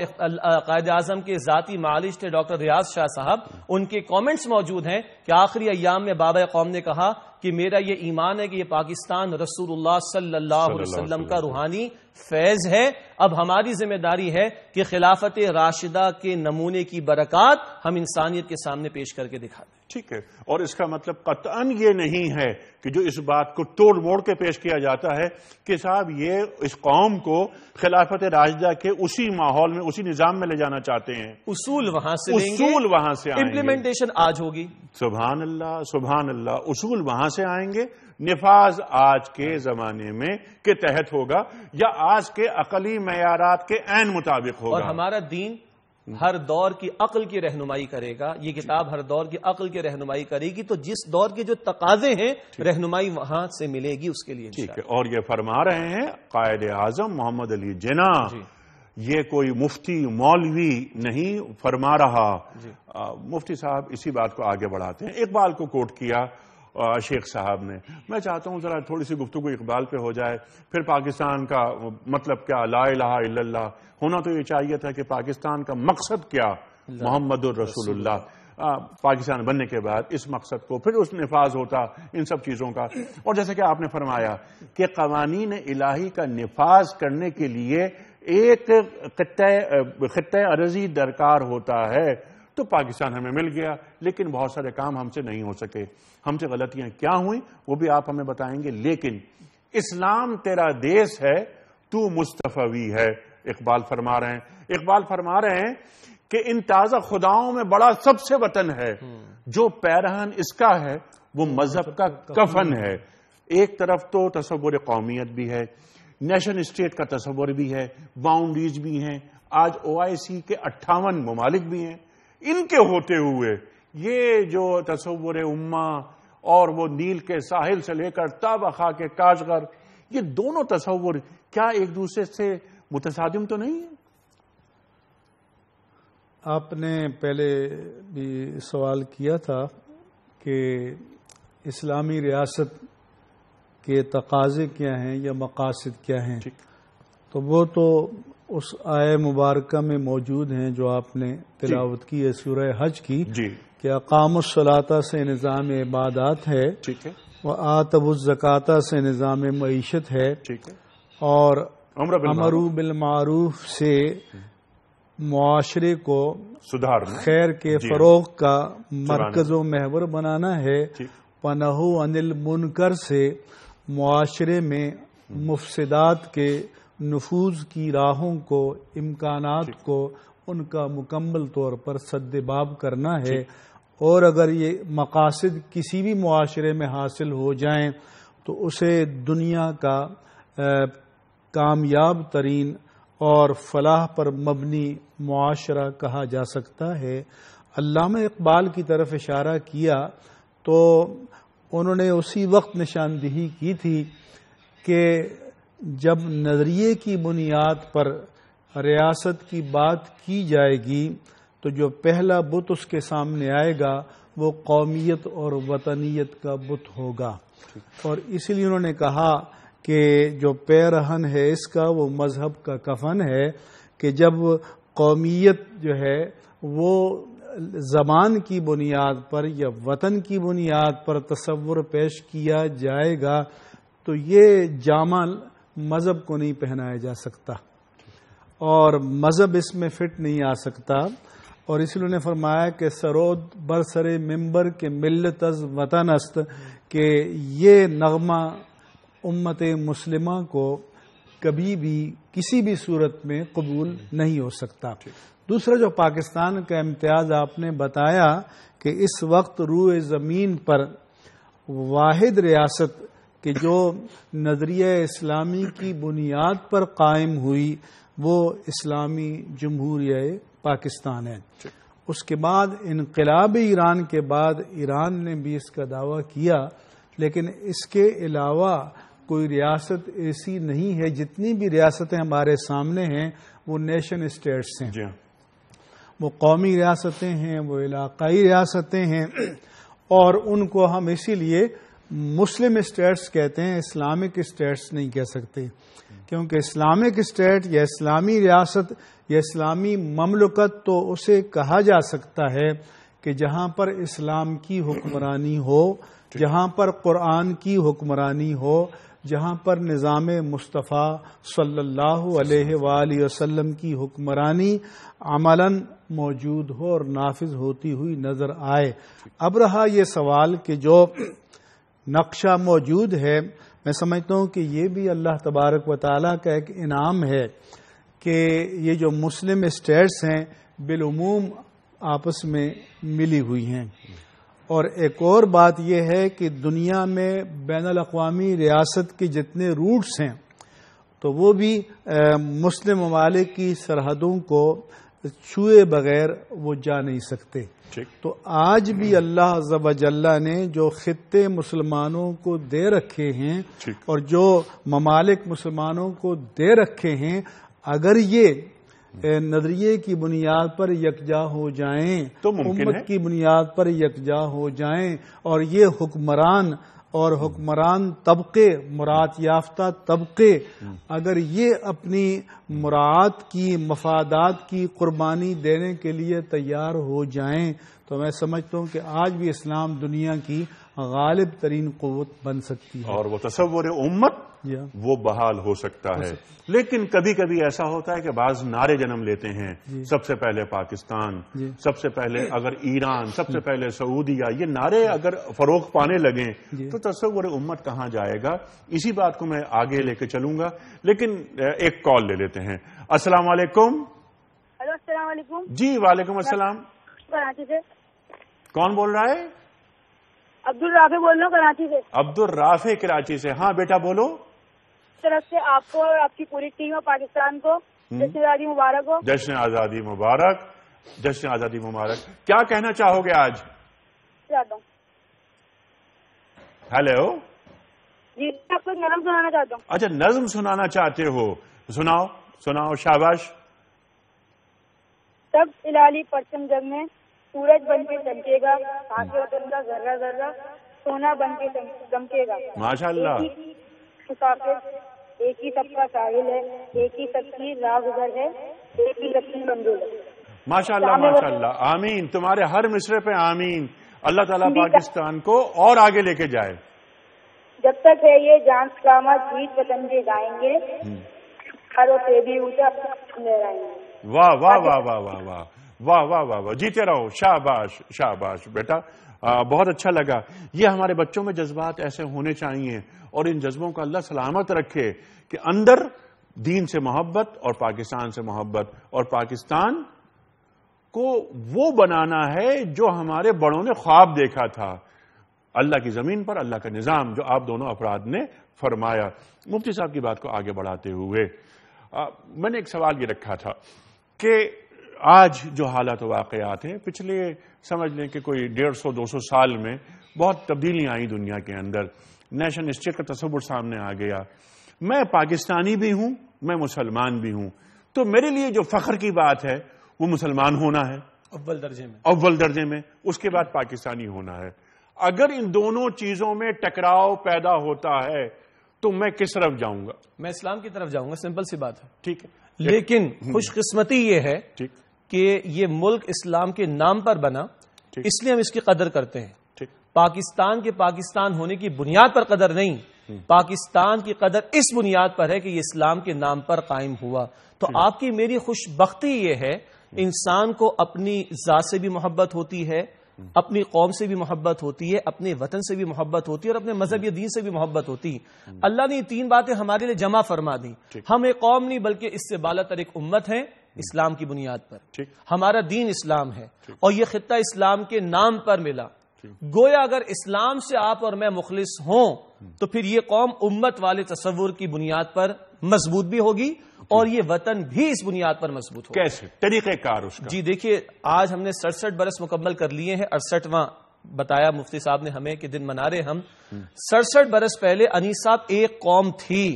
قائد اعظم کے ذاتی معالج تھے ڈاکٹر ریاض شاہ صاحب، ان کے کامنٹس موجود ہیں کہ آخری ایام میں بابا قوم نے کہا کہ میرا یہ ایمان ہے کہ یہ پاکستان رسول اللہ صلی اللہ علیہ وسلم کا روحانی فیض ہے، اب ہماری ذمہ داری ہے کہ خلافت راشدہ کے نمونے کی برکات ہم انسانیت کے سامنے پیش کر کے دکھا دیں۔ ٹھیک ہے، اور اس کا مطلب قطعاً یہ نہیں ہے کہ جو اس بات کو توڑ موڑ کے پیش کیا جاتا ہے کہ صاحب یہ اس قوم کو خلافت راشدہ کے اسی ماحول میں، اسی نظام میں لے جانا چاہتے ہیں، اصول وہاں سے لیں گے، اصول وہاں سے آئیں گے، امپلیمنٹیشن آج ہوگی۔ سبحان اللہ سبحان اللہ، اصول وہاں سے آئیں گے، نفاذ آج کے زمانے میں کے تحت ہوگا یا آج کے عقلی معیارات کے عین مطابق ہوگا، اور ہمارا دین ہر دور کی عقل کی رہنمائی کرے گا، یہ کتاب ہر دور کی عقل کی رہنمائی کرے گی، تو جس دور کے جو تقاضے ہیں رہنمائی وہاں سے ملے گی اس کے لیے۔ ٹھیک ہے، اور یہ فرما رہے ہیں قائد اعظم محمد علی جناح، یہ کوئی مفتی مولوی نہیں فرما رہا۔ مفتی صاحب اسی بات کو آگے بڑھاتے ہیں، اقبال کو کوٹ کیا شیخ صاحب نے، میں چاہتا ہوں ذرا تھوڑی سی گفتگو اقبال پہ ہو جائے، پھر پاکستان کا مطلب کیا، لا الہ الا اللہ ہونا تو یہ چاہیے تھا کہ پاکستان کا مقصد کیا، محمد الرسول اللہ، پاکستان بننے کے بعد اس مقصد کو پھر اس نفاذ ہوتا ان سب چیزوں کا، اور جیسے کہ آپ نے فرمایا کہ قوانین الہی کا نفاذ کرنے کے لیے ایک خطہ ارضی درکار ہوتا ہے، تو پاکستان ہمیں مل گیا، لیکن بہت سارے کام ہم سے نہیں ہو سکے، ہم سے غلطیاں کیا ہوئیں وہ بھی آپ ہمیں بتائیں گے، لیکن اسلام تیرا دیس ہے، تو مصطفی ہے، اقبال فرما رہے ہیں کہ ان تازہ خداؤں میں بڑا سب سے وطن ہے، جو پیرہن اس کا ہے وہ مذہب کا کفن ہے۔ ایک طرف تو تصور قومیت بھی ہے، نیشن اسٹیٹ کا تصور بھی ہے، باؤنڈریز بھی ہیں، آج OIC کے 58 ممالک بھی ہیں، ان کے ہوتے ہوئے یہ جو تصور امہ اور وہ نیل کے ساحل سے لے کر تابخا کے کاشغر، یہ دونوں تصور کیا ایک دوسرے سے متصادم تو نہیں ہے؟ آپ نے پہلے بھی سوال کیا تھا کہ اسلامی ریاست کے تقاضے کیا ہیں یا مقاصد کیا ہیں، تو وہ تو اس آیہ مبارکہ میں موجود ہیں جو آپ نے تلاوت کی ہے سورہ حج کی، جی کہ اقام الصلاۃ سے نظام عبادات ہے، ٹھیک ہے، وآتوا الزکاۃ سے نظام معیشت ہے، ٹھیک ہے، اور بالمعروف، امرو بالمعروف سے معاشرے کو سدھارنا، خیر کے جی فروغ کا مرکز و محور بنانا ہے، ٹھیک، پنہو عن المنکر سے معاشرے میں مفسدات کے نفوذ کی راہوں کو، امکانات کو ان کا مکمل طور پر سد باب کرنا ہے، اور اگر یہ مقاصد کسی بھی معاشرے میں حاصل ہو جائیں تو اسے دنیا کا کامیاب ترین اور فلاح پر مبنی معاشرہ کہا جا سکتا ہے۔ علامہ اقبال کی طرف اشارہ کیا تو انہوں نے اسی وقت نشاندہی کی تھی کہ جب نظریے کی بنیاد پر ریاست کی بات کی جائے گی تو جو پہلا بت اس کے سامنے آئے گا وہ قومیت اور وطنیت کا بت ہوگا، اور اسی لیے انہوں نے کہا کہ جو پیرہن ہے اس کا وہ مذہب کا کفن ہے، کہ جب قومیت جو ہے وہ زبان کی بنیاد پر یا وطن کی بنیاد پر تصور پیش کیا جائے گا تو یہ جامہ مذہب کو نہیں پہنایا جا سکتا اور مذہب اس میں فٹ نہیں آ سکتا، اور اس لیے انہوں نے فرمایا کہ سرود برسر ممبر کے ملت از وطن است، کہ یہ نغمہ امت مسلمہ کو کبھی بھی کسی بھی صورت میں قبول نہیں ہو سکتا۔ دوسرا جو پاکستان کا امتیاز آپ نے بتایا کہ اس وقت روئے زمین پر واحد ریاست کہ جو نظریہ اسلامی کی بنیاد پر قائم ہوئی وہ اسلامی جمہوریہ پاکستان ہے۔ اس کے بعد انقلاب ایران کے بعد ایران نے بھی اس کا دعویٰ کیا، لیکن اس کے علاوہ کوئی ریاست ایسی نہیں ہے۔ جتنی بھی ریاستیں ہمارے سامنے ہیں وہ نیشن اسٹیٹس ہیں، وہ قومی ریاستیں ہیں، وہ علاقائی ریاستیں ہیں، اور ان کو ہم اسی لیے مسلم اسٹیٹس کہتے ہیں، اسلامک اسٹیٹس نہیں کہہ سکتے، کیونکہ اسلامک اسٹیٹ یا اسلامی ریاست یا اسلامی مملکت تو اسے کہا جا سکتا ہے کہ جہاں پر اسلام کی حکمرانی ہو، جہاں پر قرآن کی حکمرانی ہو، جہاں پر نظام مصطفیٰ صلی اللہ علیہ وآلہ وسلم کی حکمرانی عملاً موجود ہو اور نافذ ہوتی ہوئی نظر آئے۔ اب رہا یہ سوال کہ جو نقشہ موجود ہے، میں سمجھتا ہوں کہ یہ بھی اللہ تبارک و تعالیٰ کا ایک انعام ہے کہ یہ جو مسلم اسٹیٹس ہیں بالعموم آپس میں ملی ہوئی ہیں، اور ایک اور بات یہ ہے کہ دنیا میں بین الاقوامی ریاست کے جتنے روٹس ہیں تو وہ بھی مسلم ممالک کی سرحدوں کو چھوئے بغیر وہ جا نہیں سکتے۔ تو آج بھی اللہ عز و جل نے جو خطے مسلمانوں کو دے رکھے ہیں اور جو ممالک مسلمانوں کو دے رکھے ہیں، اگر یہ نظریے کی بنیاد پر یکجا ہو جائیں تو امت کی بنیاد پر یکجا ہو جائیں، اور یہ حکمران طبقے، مراد یافتہ طبقے اگر یہ اپنی مراد کی، مفادات کی قربانی دینے کے لیے تیار ہو جائیں تو میں سمجھتا ہوں کہ آج بھی اسلام دنیا کی غالب ترین قوت بن سکتی ہے، اور وہ تصور امت وہ بحال ہو سکتا ہے۔ لیکن کبھی کبھی ایسا ہوتا ہے کہ بعض نعرے جنم لیتے ہیں، سب سے پہلے پاکستان، سب سے پہلے اگر ایران، سب سے پہلے سعودیہ، یہ نعرے اگر فروغ پانے لگیں تو تصور امت کہاں جائے گا؟ اسی بات کو میں آگے لے کے چلوں گا، لیکن ایک کال لے لیتے ہیں۔ السلام علیکم۔ ہلو، السلام علیکم۔ جی وعلیکم السلام۔ کراچی سے کون بول رہا ہے؟ عبدالرافع بول رہا ہوں کراچی سے۔ عبدالرافع کراچی سے، ہاں بیٹا بولو۔ طرف سے آپ کو اور آپ کی پوری ٹیم اور پاکستان کو جشن آزادی مبارک ہو۔ جشن آزادی مبارک، جشن آزادی مبارک۔ کیا کہنا چاہو گے آج؟ چاہتا ہوں ہیلو جی، میں آپ کو ایک نظم سنانا چاہتا ہوں۔ اچھا نظم سنانا چاہتے ہو، سناؤ سناؤ، شاباش۔ سب الہی پرچم جگ میں سورج بن کے چمکے گا، خاک وطن کا ذرہ ذرہ سونا بن کے چمکے گا۔ ماشاء اللہ۔ ایک ہی سب کا ساحل ہے، ایک ہی سب کی راہ گزر ہے، ایک ہی سب کی منزل ہے. ماشاء اللہ ماشاء اللہ، آمین. تمہارے ہر مصرے پہ آمین. اللہ تعالیٰ پاکستان کو اور آگے لے کے جائے. جب تک ہے یہ جان سلامت جیت وطن کے گائیں گے، ہروں سے بھی اونچا لہرائیں گے. واہ واہ واہ واہ واہ واہ واہ واہ واہ واہ، جیتے رہو. شاباش شاباش بیٹا، بہت اچھا لگا. یہ ہمارے بچوں میں جذبات ایسے ہونے چاہیے، اور ان جذبوں کا اللہ سلامت رکھے کہ اندر دین سے محبت اور پاکستان سے محبت، اور پاکستان کو وہ بنانا ہے جو ہمارے بڑوں نے خواب دیکھا تھا، اللہ کی زمین پر اللہ کا نظام، جو آپ دونوں افراد نے فرمایا. مفتی صاحب کی بات کو آگے بڑھاتے ہوئے میں نے ایک سوال یہ رکھا تھا کہ آج جو حالات و واقعات ہیں، پچھلے سمجھ لیں کہ کوئی 150-200 سال میں بہت تبدیلیاں آئیں دنیا کے اندر. نیشن اسٹیٹ کا تصور سامنے آ گیا. میں پاکستانی بھی ہوں، میں مسلمان بھی ہوں، تو میرے لیے جو فخر کی بات ہے وہ مسلمان ہونا ہے اول درجے میں، اس کے بعد پاکستانی ہونا ہے. اگر ان دونوں چیزوں میں ٹکراؤ پیدا ہوتا ہے تو میں کس طرف جاؤں گا؟ میں اسلام کی طرف جاؤں گا، سمپل سی بات ہے. ٹھیک ہے، لیکن خوش قسمتی یہ ہے کہ یہ ملک اسلام کے نام پر بنا، اس لیے ہم اس کی قدر کرتے ہیں. پاکستان کے پاکستان ہونے کی بنیاد پر قدر نہیں، پاکستان کی قدر اس بنیاد پر ہے کہ یہ اسلام کے نام پر قائم ہوا. تو آپ کی میری خوش بختی یہ ہے، انسان کو اپنی ذات سے بھی محبت ہوتی ہے، اپنی قوم سے بھی محبت ہوتی ہے، اپنے وطن سے بھی محبت ہوتی ہے، اور اپنے مذہب یا دین سے بھی محبت ہوتی. اللہ نے یہ تین باتیں ہمارے لیے جمع فرما دی. ہم ایک قوم نہیں بلکہ اس سے بالا تر ایک امت ہے، اسلام کی بنیاد پر. ہمارا دین اسلام ہے، اور یہ خطہ اسلام کے نام پر ملا. گویا اگر اسلام سے آپ اور میں مخلص ہوں تو پھر یہ قوم امت والے تصور کی بنیاد پر مضبوط بھی ہوگی، اور یہ وطن بھی اس بنیاد پر مضبوط ہوگا. کیسے طریقہ کار اس کا؟ جی دیکھیے، آج ہم نے 67 برس مکمل کر لیے ہیں. 68واں بتایا مفتی صاحب نے ہمیں کہ دن منا رہے ہم. 67 برس پہلے انیس صاحب ایک قوم تھی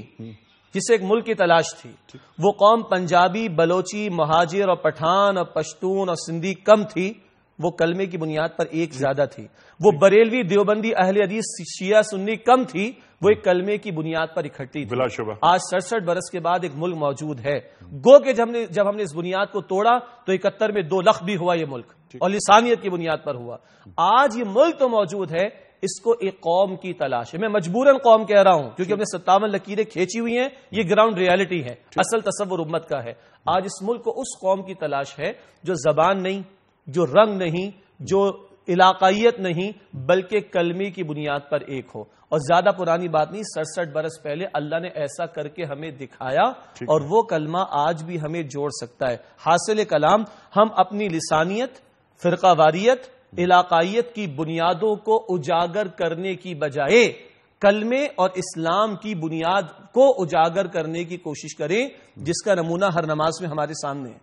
جسے ایک ملک کی تلاش تھی. وہ قوم پنجابی، بلوچی، مہاجر اور پٹھان اور پشتون اور سندھی کم تھی، وہ کلمے کی بنیاد پر ایک زیادہ تھی. وہ بریلوی، دیوبندی، اہل حدیث، شیعہ، سنی کم تھی، وہ ایک کلمے کی بنیاد پر اکٹھی تھی. بلا شبہ آج 67 برس کے بعد ایک ملک موجود ہے. گو کہ جب ہم نے اس بنیاد کو توڑا تو 71 میں 2 لخ بھی ہوا یہ ملک، اور لسانیت کی بنیاد پر ہوا. آج یہ ملک تو موجود ہے، اس کو ایک قوم کی تلاش ہے. میں مجبوراً قوم کہہ رہا ہوں کیونکہ ہم نے 57 لکیریں کھینچی ہوئی ہیں، یہ گراؤنڈ ریالٹی ہے، اصل تصور امت کا ہے. آج اس ملک کو اس قوم کی تلاش ہے جو زبان نہیں، جو رنگ نہیں، جو علاقائیت نہیں، بلکہ کلمے کی بنیاد پر ایک ہو. اور زیادہ پرانی بات نہیں، 67 برس پہلے اللہ نے ایسا کر کے ہمیں دکھایا، اور وہ کلمہ آج بھی ہمیں جوڑ سکتا ہے. حاصل کلام، ہم اپنی لسانیت، فرقہ واریت، علاقائیت کی بنیادوں کو اجاگر کرنے کی بجائے کلمے اور اسلام کی بنیاد کو اجاگر کرنے کی کوشش کریں، جس کا نمونہ ہر نماز میں ہمارے سامنے ہے.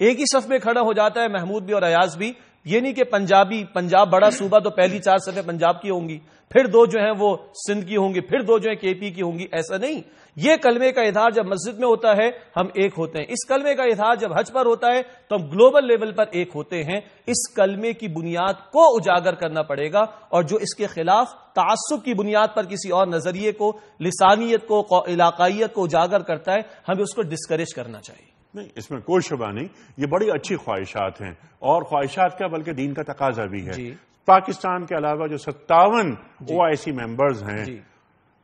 ایک ہی صف میں کھڑا ہو جاتا ہے محمود بھی اور ایاز بھی. یہ نہیں کہ پنجاب بڑا صوبہ تو پہلی 4 صفیں پنجاب کی ہوں گی، پھر 2 جو ہیں وہ سندھ کی ہوں گی، پھر 2 جو ہیں کے پی کی ہوں گی. ایسا نہیں. یہ کلمے کا اظہار جب مسجد میں ہوتا ہے ہم ایک ہوتے ہیں. اس کلمے کا اظہار جب حج پر ہوتا ہے تو ہم گلوبل لیول پر ایک ہوتے ہیں. اس کلمے کی بنیاد کو اجاگر کرنا پڑے گا، اور جو اس کے خلاف تعصب کی بنیاد پر کسی اور نظریے کو، لسانیت کو، علاقائیت کو اجاگر کرتا ہے، ہمیں اس کو ڈسکریج کرنا چاہیے. نہیں، اس میں کوئی شبہ نہیں. یہ بڑی اچھی خواہشات ہیں، اور خواہشات کا بلکہ دین کا تقاضا بھی ہے. پاکستان کے علاوہ جو 57 OIC ممبرز ہیں،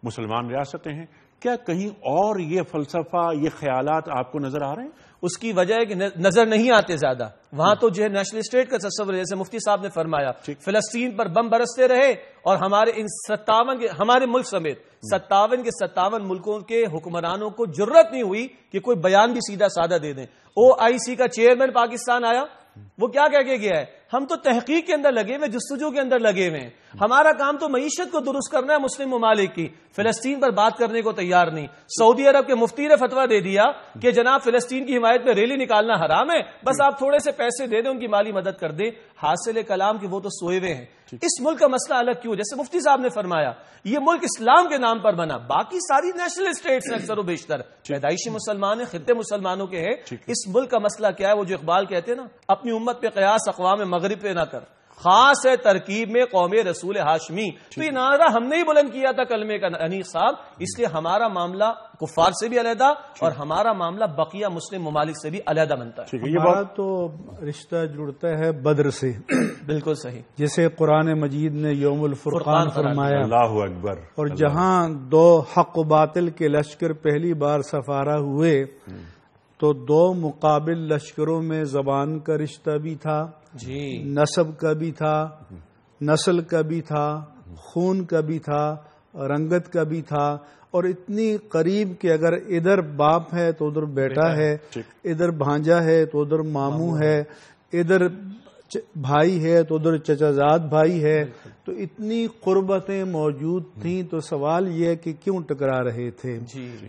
مسلمان ریاستیں ہیں، کیا کہیں اور یہ فلسفہ، یہ خیالات آپ کو نظر آ رہے ہیں؟ اس کی وجہ ہے کہ نظر نہیں آتے زیادہ. وہاں تو جو ہے نیشنل اسٹیٹ کا تصور، جیسے مفتی صاحب نے فرمایا، فلسطین پر بم برستے رہے، اور ہمارے ان 57 ہمارے ملک سمیت 57 کے 57 ملکوں کے حکمرانوں کو جرت نہیں ہوئی کہ کوئی بیان بھی سیدھا سادہ دے دیں. OIC کا چیئرمین پاکستان آیا، وہ کیا کہہ کے گیا ہے؟ ہم تو تحقیق کے اندر لگے ہوئے، جستجو کے اندر لگے ہوئے ہیں، ہمارا کام تو معیشت کو درست کرنا ہے مسلم ممالک کی. فلسطین پر بات کرنے کو تیار نہیں. سعودی عرب کے مفتی نے فتویٰ دے دیا کہ جناب فلسطین کی حمایت میں ریلی نکالنا حرام ہے، بس آپ تھوڑے سے پیسے دے دیں، ان کی مالی مدد کر دیں. حاصل کلام کہ وہ تو سوئے ہوئے ہیں. اس ملک کا مسئلہ الگ کیوں؟ جیسے مفتی صاحب نے فرمایا، یہ ملک اسلام کے نام پر بنا. باقی ساری نیشنل اسٹیٹس اکثر و بیشتر پیدائشی مسلمان ہیں، خطے مسلمانوں کے ہیں. اس ملک کا مسئلہ کیا ہے؟ وہ جو اقبال کہتے ہیں نا، اپنی امت پہ قیاس اقوام مغرب پہ نہ کر، خاص ہے ترکیب میں قوم رسول ہاشمی. تو یہ نعرہ ہم نے ہی بلند کیا تھا کلمے کا انیق صاحب، اس لیے ہمارا معاملہ کفار سے بھی علیحدہ اور ہمارا معاملہ بقیہ مسلم ممالک سے بھی علیحدہ بنتا ہے. ہمارا تو رشتہ جڑتا ہے بدر سے. بالکل صحیح. جیسے قرآن مجید نے یوم الفرقان فرمایا، اللہ اکبر. اور جہاں دو حق و باطل کے لشکر پہلی بار سفارہ ہوئے تو دو مقابل لشکروں میں زبان کا رشتہ بھی تھا، جی، نسب کا بھی تھا، نسل کا بھی تھا، خون کا بھی تھا، رنگت کا بھی تھا، اور اتنی قریب کہ اگر ادھر باپ ہے تو ادھر بیٹا ہے، ادھر بھانجا ہے تو ادھر ماموں ہے، ادھر بھائی ہے تو ادھر چچا زاد بھائی ہے. تو اتنی قربتیں موجود تھیں. تو سوال یہ ہے کہ کیوں ٹکرا رہے تھے؟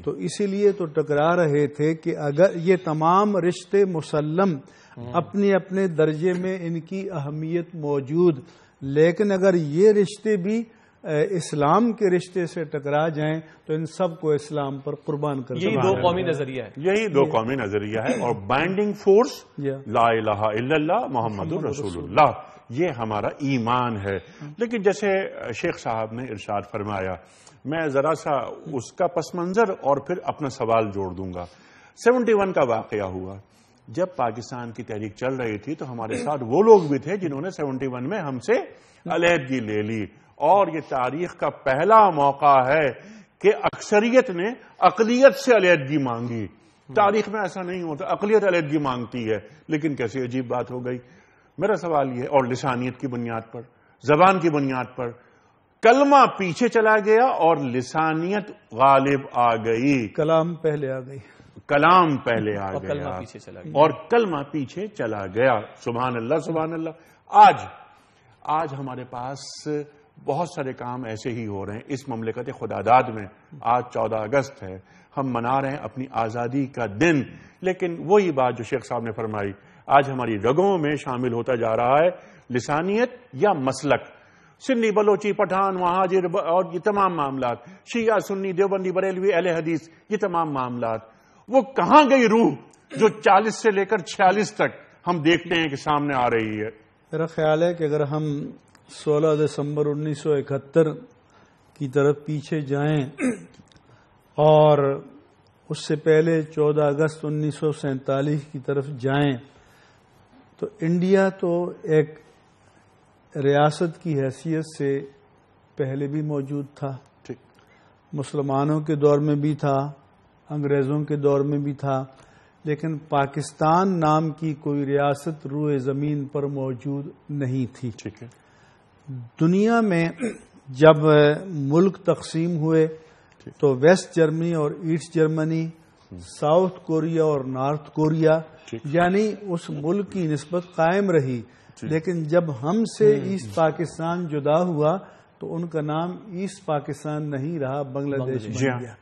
تو اسی لیے تو ٹکرا رہے تھے کہ اگر یہ تمام رشتے مسلم اپنے اپنے درجے میں ان کی اہمیت موجود، لیکن اگر یہ رشتے بھی اسلام کے رشتے سے ٹکرا جائیں تو ان سب کو اسلام پر قربان کر دیں. یہی دو قومی نظریہ ہے. یہی دو قومی نظریہ ہے. اور بائنڈنگ فورس لا الہ الا اللہ محمد رسول اللہ، یہ ہمارا ایمان ہے. لیکن جیسے شیخ صاحب نے ارشاد فرمایا، میں ذرا سا اس کا پس منظر اور پھر اپنا سوال جوڑ دوں گا. 71 کا واقعہ ہوا. جب پاکستان کی تحریک چل رہی تھی تو ہمارے ساتھ وہ لوگ بھی تھے جنہوں نے 71 میں ہم سے علیحدگی لے لی. اور یہ تاریخ کا پہلا موقع ہے کہ اکثریت نے اقلیت سے علیحدگی مانگی. تاریخ میں ایسا نہیں ہوتا، اقلیت علیحدگی مانگتی ہے. لیکن کیسی عجیب بات ہو گئی. میرا سوال یہ، اور لسانیت کی بنیاد پر، زبان کی بنیاد پر کلمہ پیچھے چلا گیا اور لسانیت غالب آ گئی. کلام پہلے آ گئی، کلام پہلے آ اور گیا کلمہ پیچھے چلا گیا. اور کلمہ پیچھے چلا گیا. سبحان اللہ سبحان اللہ. آج ہمارے پاس بہت سارے کام ایسے ہی ہو رہے ہیں. اس مملکت خداداد میں آج 14 اگست ہے، ہم منا رہے ہیں اپنی آزادی کا دن. لیکن وہی بات جو شیخ صاحب نے فرمائی، آج ہماری رگوں میں شامل ہوتا جا رہا ہے لسانیت یا مسلک. سنی بلوچی پٹھان مہاجر اور یہ تمام معاملات، شیعہ سنی دیوبندی بریلوی اہل حدیث، یہ تمام معاملات، وہ کہاں گئی روح جو 40 سے لے کر 46 تک ہم دیکھتے ہیں کہ سامنے آ رہی ہے؟ میرا خیال ہے کہ اگر ہم 16 دسمبر 1971 کی طرف پیچھے جائیں اور اس سے پہلے 14 اگست 1947 کی طرف جائیں تو انڈیا تو ایک ریاست کی حیثیت سے پہلے بھی موجود تھا. مسلمانوں کے دور میں بھی تھا، انگریزوں کے دور میں بھی تھا، لیکن پاکستان نام کی کوئی ریاست روئے زمین پر موجود نہیں تھی. ٹھیک ہے. دنیا میں جب ملک تقسیم ہوئے تو ویسٹ جرمنی اور ایسٹ جرمنی، ساؤتھ کوریا اور نارتھ کوریا، یعنی اس ملک کی نسبت قائم رہی. لیکن جب ہم سے ایسٹ پاکستان جدا ہوا تو ان کا نام ایسٹ پاکستان نہیں رہا، بنگلہ دیش بن گیا.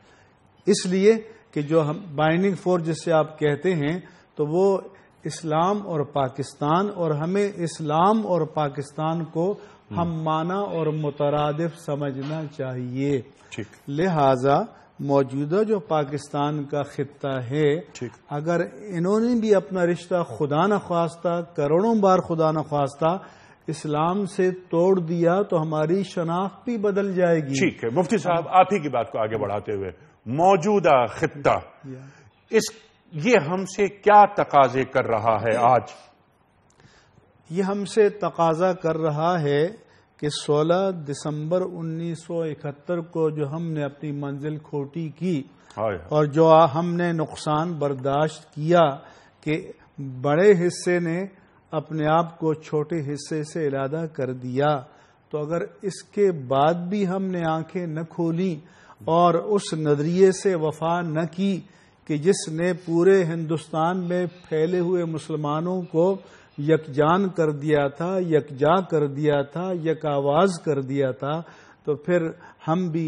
اس لیے کہ جو ہم بائنڈنگ فورس جس سے آپ کہتے ہیں تو وہ اسلام اور پاکستان، اور ہمیں اسلام اور پاکستان کو ہم معنی اور مترادف سمجھنا چاہیے. لہذا موجودہ جو پاکستان کا خطہ ہے، اگر انہوں نے بھی اپنا رشتہ خدا نخواستہ، کروڑوں بار خدا نخواستہ اسلام سے توڑ دیا تو ہماری شناخت بھی بدل جائے گی. ٹھیک ہے مفتی صاحب، آپ ہی کی بات کو آگے بڑھاتے ہوئے، موجودہ خطہ یہ ہم سے کیا تقاضے کر رہا ہے آج؟ یہ ہم سے تقاضا کر رہا ہے کہ 16 دسمبر 1971 کو جو ہم نے اپنی منزل کھوٹی کی اور جو ہم نے نقصان برداشت کیا کہ بڑے حصے نے اپنے آپ کو چھوٹے حصے سے علیحدہ کر دیا، تو اگر اس کے بعد بھی ہم نے آنکھیں نہ کھولی اور اس نظریے سے وفا نہ کی کہ جس نے پورے ہندوستان میں پھیلے ہوئے مسلمانوں کو یکجان کر دیا تھا، یکجا کر دیا تھا، یک آواز کر دیا تھا، تو پھر ہم بھی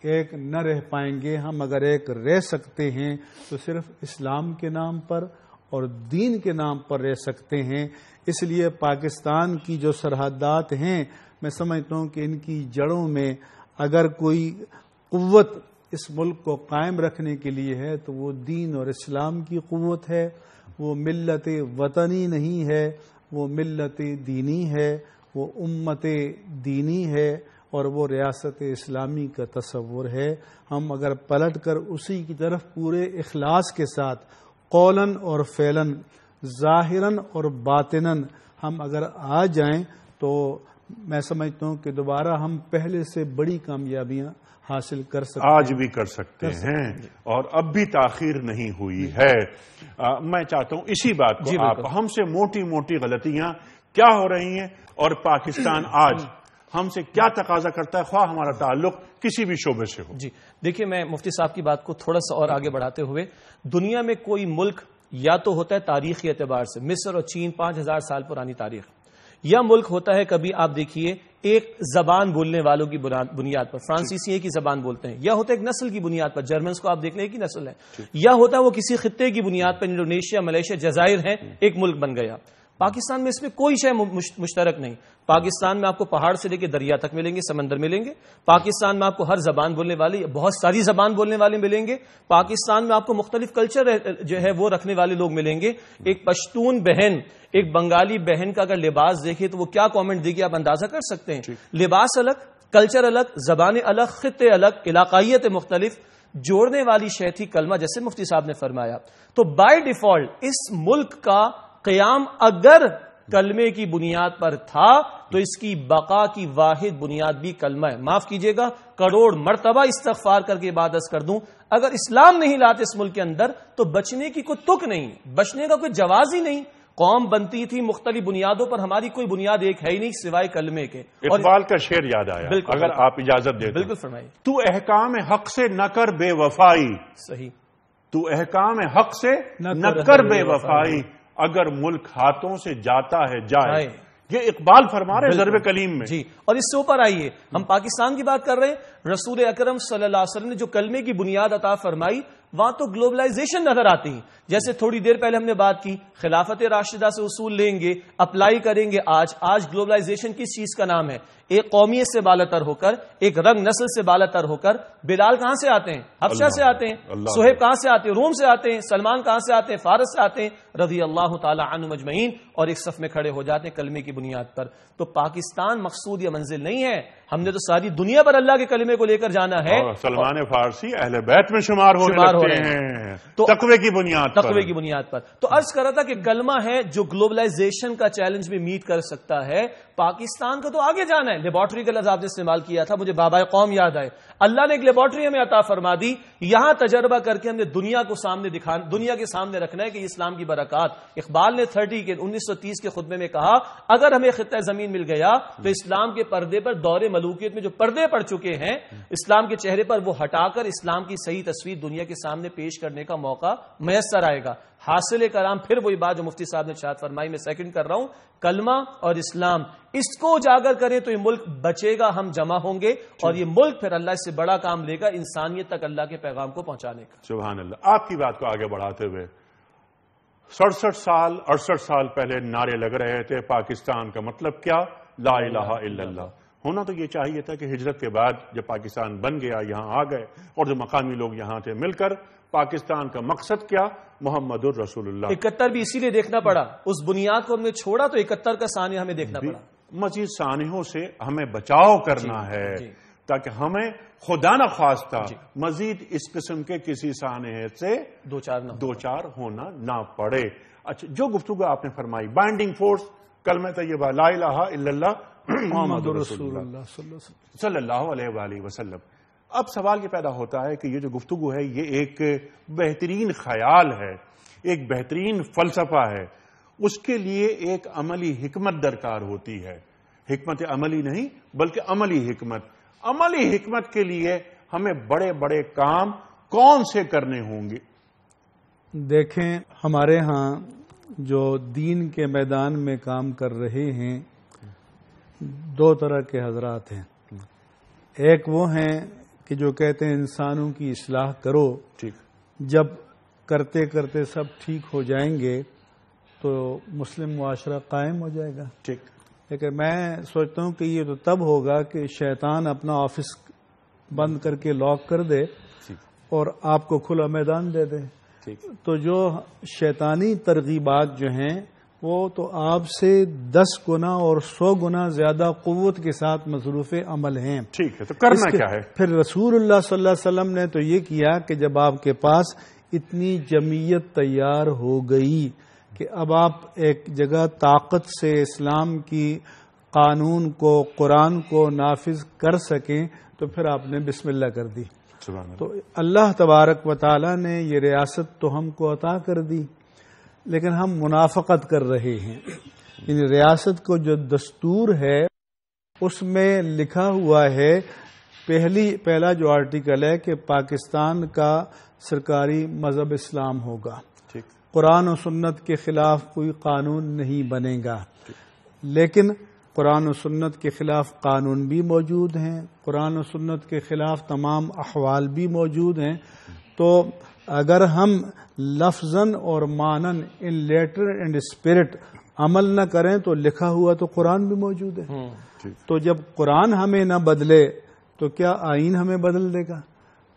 ایک نہ رہ پائیں گے. ہم اگر ایک رہ سکتے ہیں تو صرف اسلام کے نام پر اور دین کے نام پر رہ سکتے ہیں. اس لیے پاکستان کی جو سرحدات ہیں، میں سمجھتا ہوں کہ ان کی جڑوں میں اگر کوئی قوت اس ملک کو قائم رکھنے کے لیے ہے تو وہ دین اور اسلام کی قوت ہے. وہ ملت وطنی نہیں ہے، وہ ملت دینی ہے، وہ امت دینی ہے اور وہ ریاست اسلامی کا تصور ہے. ہم اگر پلٹ کر اسی کی طرف پورے اخلاص کے ساتھ قولاً اور فعلاً، ظاہراً اور باطناً ہم اگر آ جائیں تو میں سمجھتا ہوں کہ دوبارہ ہم پہلے سے بڑی کامیابیاں حاصل کر سکتے ہیں. آج بھی کر سکتے ہیں اور اب بھی تاخیر نہیں ہوئی ہے. میں چاہتا ہوں اسی بات کو آپ ہم سے موٹی موٹی غلطیاں کیا ہو رہی ہیں اور پاکستان آج ہم سے کیا تقاضا کرتا ہے، خواہ ہمارا تعلق کسی بھی شعبے سے ہو. جی دیکھیے، میں مفتی صاحب کی بات کو تھوڑا سا اور آگے بڑھاتے ہوئے، دنیا میں کوئی ملک یا تو ہوتا ہے تاریخی اعتبار سے، مصر اور چین 5000 سال پرانی تاریخ، یا ملک ہوتا ہے کبھی آپ دیکھیے ایک زبان بولنے والوں کی بنیاد پر، فرانسیسی ایک ہی زبان بولتے ہیں، یا ہوتا ہے ایک نسل کی بنیاد پر، جرمنس کو آپ دیکھ لیں ایک ہی نسل ہے، یا ہوتا ہے وہ کسی خطے کی بنیاد پر، انڈونیشیا، ملیشیا، جزائر ہیں، ایک ملک بن گیا. پاکستان میں اس میں کوئی شے مشترک نہیں. پاکستان میں آپ کو پہاڑ سے لے کے دریا تک ملیں گے، سمندر ملیں گے. پاکستان میں آپ کو ہر زبان بولنے والے، بہت ساری زبان بولنے والے ملیں گے. پاکستان میں آپ کو مختلف کلچر جو ہے وہ رکھنے والے لوگ ملیں گے. ایک پشتون بہن، ایک بنگالی بہن کا اگر لباس دیکھیں تو وہ کیا کامنٹ دے گی آپ اندازہ کر سکتے ہیں. لباس الگ، کلچر الگ، زبانیں الگ، خطے الگ، علاقائیت مختلف، جوڑنے والی شے تھی کلمہ، جیسے مفتی صاحب نے فرمایا. تو بائی ڈیفالٹ اس ملک کا قیام اگر کلمے کی بنیاد پر تھا تو اس کی بقا کی واحد بنیاد بھی کلمہ ہے. معاف کیجئے گا، کروڑ مرتبہ استغفار کر کے عبادت کر دوں، اگر اسلام نہیں لاتے اس ملک کے اندر تو بچنے کی کوئی تک نہیں، بچنے کا کوئی جواز ہی نہیں. قوم بنتی تھی مختلف بنیادوں پر، ہماری کوئی بنیاد ایک ہے ہی نہیں سوائے کلمے کے. اقبال کا شعر یاد آیا، اگر آپ اجازت دیں. بالکل فرمائیے. تو احکام حق سے نہ کر بے وفائی. صحیح. تو احکام حق سے نہ کر بے وفائی، اگر ملک ہاتھوں سے جاتا ہے جائے. یہ اقبال فرما رہے ہیں ضرب کلیم میں. جی، اور اس سے اوپر آئیے، ہم پاکستان کی بات کر رہے ہیں. رسول اکرم صلی اللہ علیہ وسلم نے جو کلمے کی بنیاد عطا فرمائی، وہاں تو گلوبلائزیشن نظر آتی ہے. جیسے تھوڑی دیر پہلے ہم نے بات کی، خلافت راشدہ سے اصول لیں گے، اپلائی کریں گے. آج گلوبلائزیشن کس چیز کا نام ہے؟ ایک قومیت سے بالاتر ہو کر، ایک رنگ نسل سے بالاتر ہو کر. بلال کہاں سے آتے ہیں؟ حبشہ سے آتے ہیں. صہیب کہاں سے آتے ہیں؟ روم سے آتے ہیں. سلمان کہاں سے آتے ہیں؟ فارس سے آتے ہیں، رضی اللہ تعالی عنہ مجمعین، اور ایک صف میں کھڑے ہو جاتے ہیں کلمے کی بنیاد پر. تو پاکستان مقصود یا منزل نہیں ہے، ہم نے تو ساری دنیا پر اللہ کے کلمے کو لے کر جانا ہے. سلمان فارسی اہل بیت میں شمار ہونے ہیں، تقوی کی بنیاد پر. تو عرض کر رہا تھا کہ کلمہ ہے جو گلوبلائزیشن کا چیلنج بھی میٹ کر سکتا ہے. پاکستان کو تو آگے جانا ہے. لیبارٹری کا لفظ آپ نے استعمال کیا تھا، مجھے بابائے قوم یاد آئے. اللہ نے ایک لیبارٹری ہمیں عطا فرما دی، یہاں تجربہ کر کے ہم نے دنیا کے سامنے رکھنا ہے کہ اسلام کی برکات. اقبال نے 1930 کے خطبے میں کہا، اگر ہمیں خطہ زمین مل گیا تو اسلام کے پردے پر، دور ملوکیت میں جو پردے پڑ چکے ہیں اسلام کے چہرے پر، وہ ہٹا کر اسلام کی صحیح تصویر دنیا کے سامنے پیش کرنے کا موقع میسر آئے گا. حاصل کلام پھر وہی بات جو مفتی صاحب نے ارشاد فرمائی، میں سیکنڈ کر رہا ہوں، کلمہ اور اسلام، اس کو اجاگر کریں تو یہ ملک بچے گا، ہم جمع ہوں گے، اور یہ ملک پھر اللہ سے بڑا کام لے گا، انسانیت تک اللہ کے پیغام کو پہنچانے کا. سبحان اللہ. آپ کی بات کو آگے بڑھاتے ہوئے 68 سال پہلے نعرے لگ رہے تھے پاکستان کا مطلب کیا؟ لا الہ الا اللہ. ہونا تو یہ چاہیے تھا کہ ہجرت کے بعد جب پاکستان بن گیا، یہاں آ گئے، اور جو مقامی لوگ یہاں تھے مل کر پاکستان کا مقصد کیا؟ محمد الرسول اللہ. 71 بھی اسی لیے دیکھنا پڑا، اس بنیاد کو ہم نے چھوڑا تو 71 کا سانحہ ہمیں دیکھنا پڑا. مزید سانحوں سے ہمیں بچاؤ کرنا ہے تاکہ ہمیں خدا نہ خواستہ مزید اس قسم کے کسی سانحے سے دو چار ہونا نہ پڑے. اچھا، جو گفتگو آپ نے فرمائی، بائنڈنگ فورس کلمہ طیبہ لا الہ الا اللہ محمد رسول اللہ صلی اللہ علیہ وآلہ وسلم. اب سوال یہ پیدا ہوتا ہے کہ یہ جو گفتگو ہے یہ ایک بہترین خیال ہے، ایک بہترین فلسفہ ہے، اس کے لیے ایک عملی حکمت درکار ہوتی ہے. حکمت عملی نہیں بلکہ عملی حکمت. عملی حکمت کے لیے ہمیں بڑے بڑے کام کون سے کرنے ہوں گے؟ دیکھیں، ہمارے ہاں جو دین کے میدان میں کام کر رہے ہیں دو طرح کے حضرات ہیں. ایک وہ ہیں کہ جو کہتے ہیں انسانوں کی اصلاح کرو، جب کرتے کرتے سب ٹھیک ہو جائیں گے تو مسلم معاشرہ قائم ہو جائے گا. لیکن میں سوچتا ہوں کہ یہ تو تب ہوگا کہ شیطان اپنا آفس بند کر کے لاک کر دے اور آپ کو کھلا میدان دے دے. تو جو شیطانی ترغیبات جو ہیں وہ تو آپ سے 10 گنا اور 100 گنا زیادہ قوت کے ساتھ مصروف عمل ہیں. ٹھیک ہے، تو کرنا کیا ہے؟ پھر رسول اللہ صلی اللہ علیہ وسلم نے تو یہ کیا کہ جب آپ کے پاس اتنی جمعیت تیار ہو گئی کہ اب آپ ایک جگہ طاقت سے اسلام کی قانون کو، قرآن کو نافذ کر سکیں، تو پھر آپ نے بسم اللہ کر دی. تو اللہ تبارک و تعالی نے یہ ریاست تو ہم کو عطا کر دی، لیکن ہم منافقت کر رہے ہیں. یعنی ریاست کو جو دستور ہے اس میں لکھا ہوا ہے، پہلا جو آرٹیکل ہے کہ پاکستان کا سرکاری مذہب اسلام ہوگا، قرآن و سنت کے خلاف کوئی قانون نہیں بنے گا. لیکن قرآن و سنت کے خلاف قانون بھی موجود ہیں، قرآن و سنت کے خلاف تمام احوال بھی موجود ہیں. تو اگر ہم لفظاً اور مانن ان لیٹر اینڈ اسپرٹ عمل نہ کریں تو لکھا ہوا تو قرآن بھی موجود ہے. تو جب قرآن ہمیں نہ بدلے تو کیا آئین ہمیں بدل دے گا؟